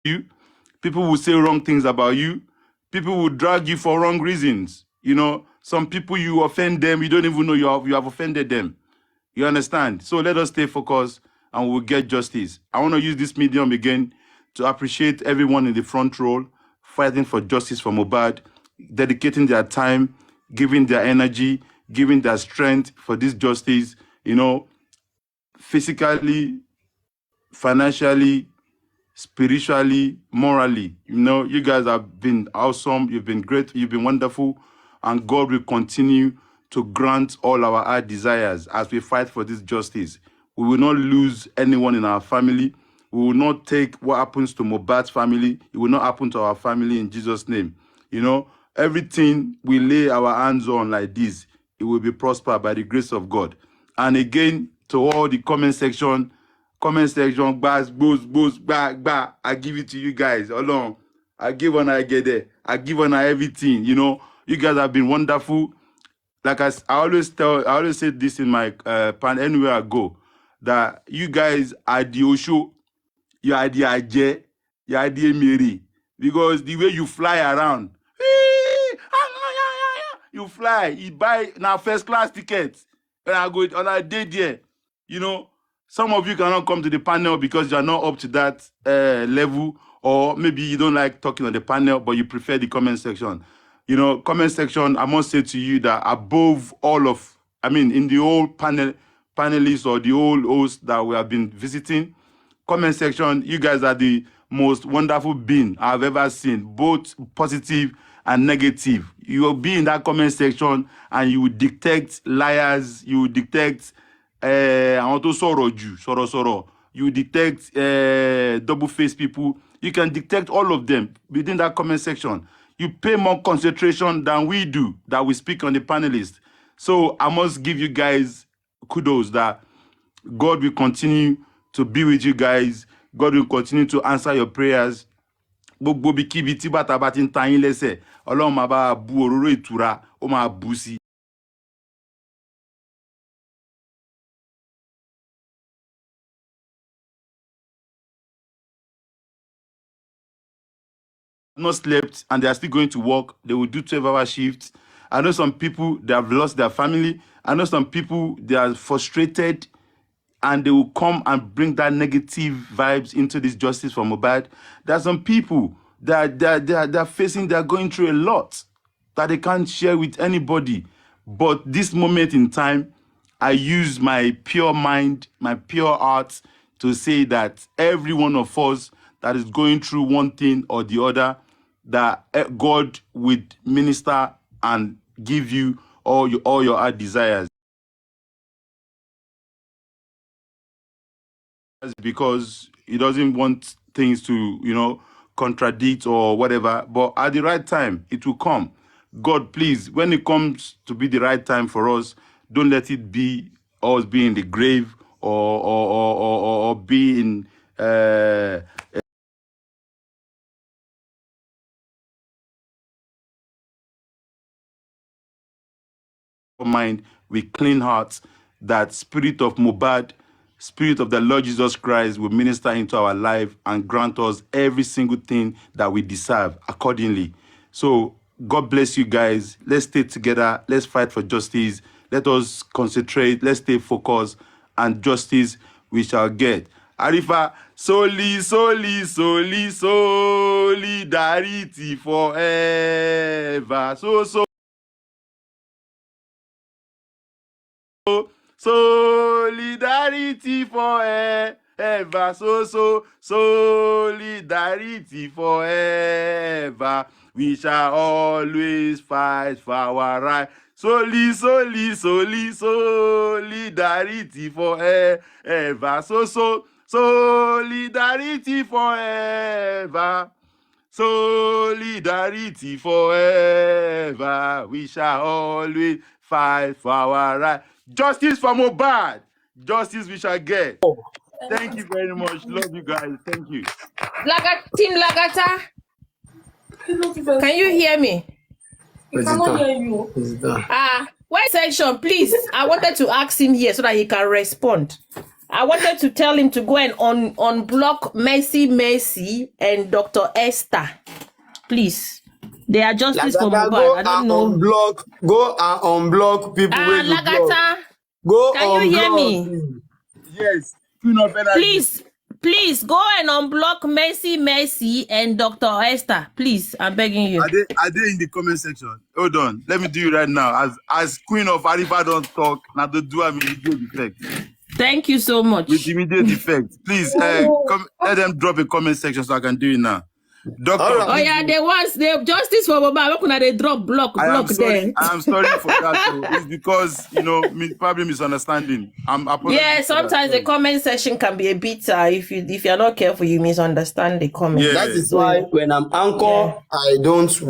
K: you, people will say wrong things about you. People will drag you for wrong reasons. You know, some people you offend them, you don't even know you have offended them. You understand? So let us stay focused and we'll get justice. I want to use this medium again to appreciate everyone in the front row fighting for justice for Mohbad, dedicating their time, giving their energy, giving their strength for this justice, you know, physically, financially, spiritually, morally. You know, you guys have been awesome. You've been great. You've been wonderful. And God will continue to grant all our heart desires as we fight for this justice. We will not lose anyone in our family. We will not take what happens to Mohbad's family. It will not happen to our family in Jesus' name. You know, everything we lay our hands on like this, it will be prospered by the grace of God. And again, to all the comment section, bas, boost, back. I give it to you guys along. I give when I get there. I give when I everything. You know, you guys have been wonderful. Like I always say this in my pan anywhere I go, that you guys are the Osho, you are the Aje, you are the Emiri, because the way you fly around, you fly, you buy now first class tickets, and I go on a day there, you know. Some of you cannot come to the panel because you're not up to that level, or maybe you don't like talking on the panel, but you prefer the comment section. You know, comment section, I must say to you that above all of, in the whole panelists or the whole hosts that we have been visiting, comment section, you guys are the most wonderful being I've ever seen, both positive and negative. You will be in that comment section and you will detect liars, you will detect àwọn tó sọ̀rọ̀ jù sọ̀rọ̀. You detect double-faced people. You can detect all of them within that comment section. You pay more concentration than we do, that we speak on the panelists. So I must give you guys kudos that God will continue to be with you guys. God will continue to answer your prayers. Gbogbo ibikíbi tí bàtà bá ti ń ta yín lẹ́sẹ̀, Ọlọ́run máa bá bu òróró ìtura, ó máa bù sí. Not slept and they are still going to work. They will do 12-hour shifts. I know some people, they have lost their family. I know some people, they are frustrated and they will come and bring that negative vibes into this justice for Mohbad. There are some people that they're facing, they're going through a lot that they can't share with anybody. But this moment in time, I use my pure mind, my pure heart to say that every one of us that is going through one thing or the other, that God would minister and give you all your heart desires. Because he doesn't want things to, contradict or whatever. But at the right time, it will come. God, please, when it comes to be the right time for us, don't let it be us be in the grave or be in mind with clean hearts, that spirit of Mohbad, spirit of the Lord Jesus Christ will minister into our life and grant us every single thing that we deserve accordingly. So God bless you guys. Let's stay together. Let's fight for justice. Let us concentrate. Let's stay focused, and justice we shall get. Arifa, solidarity forever. Solidarity forever. Solidarity forever. We shall always fight for our right. Solidarity forever. Solidarity forever. Solidarity forever. We shall always fight for our right. Justice for Mohbad. Justice we shall get. Thank you very much. Love you guys. Thank you.
H: Team Lagata. Can you hear me?
G: We cannot hear you.
H: Why section, please? I wanted to ask him here so that he can respond. I wanted to tell him to go and unblock Mercy and Dr. Esther. Please. They are justice for mobile. I don't know.
A: Go and unblock people where you
H: Lagata,
A: block.
H: can you hear me?
K: Yes.
H: Please go and unblock Mercy and Dr. Esther. Please, I'm begging you.
K: Are they in the comment section? Hold on. Let me do it right now. As Queen of Arifa don't talk, now they do have immediate effect.
H: Thank you so much.
K: With immediate effect. Please let them drop a comment section so I can do it now. Doctor.
H: Oh yeah, the justice for mobile. How can they drop block there?
K: I'm sorry for that. Though. It's because probably misunderstanding.
H: Yeah, sometimes the comment section can be a bit. If you're not careful, you misunderstand the comment.
A: Yeah. That is why when I'm anchor, I don't.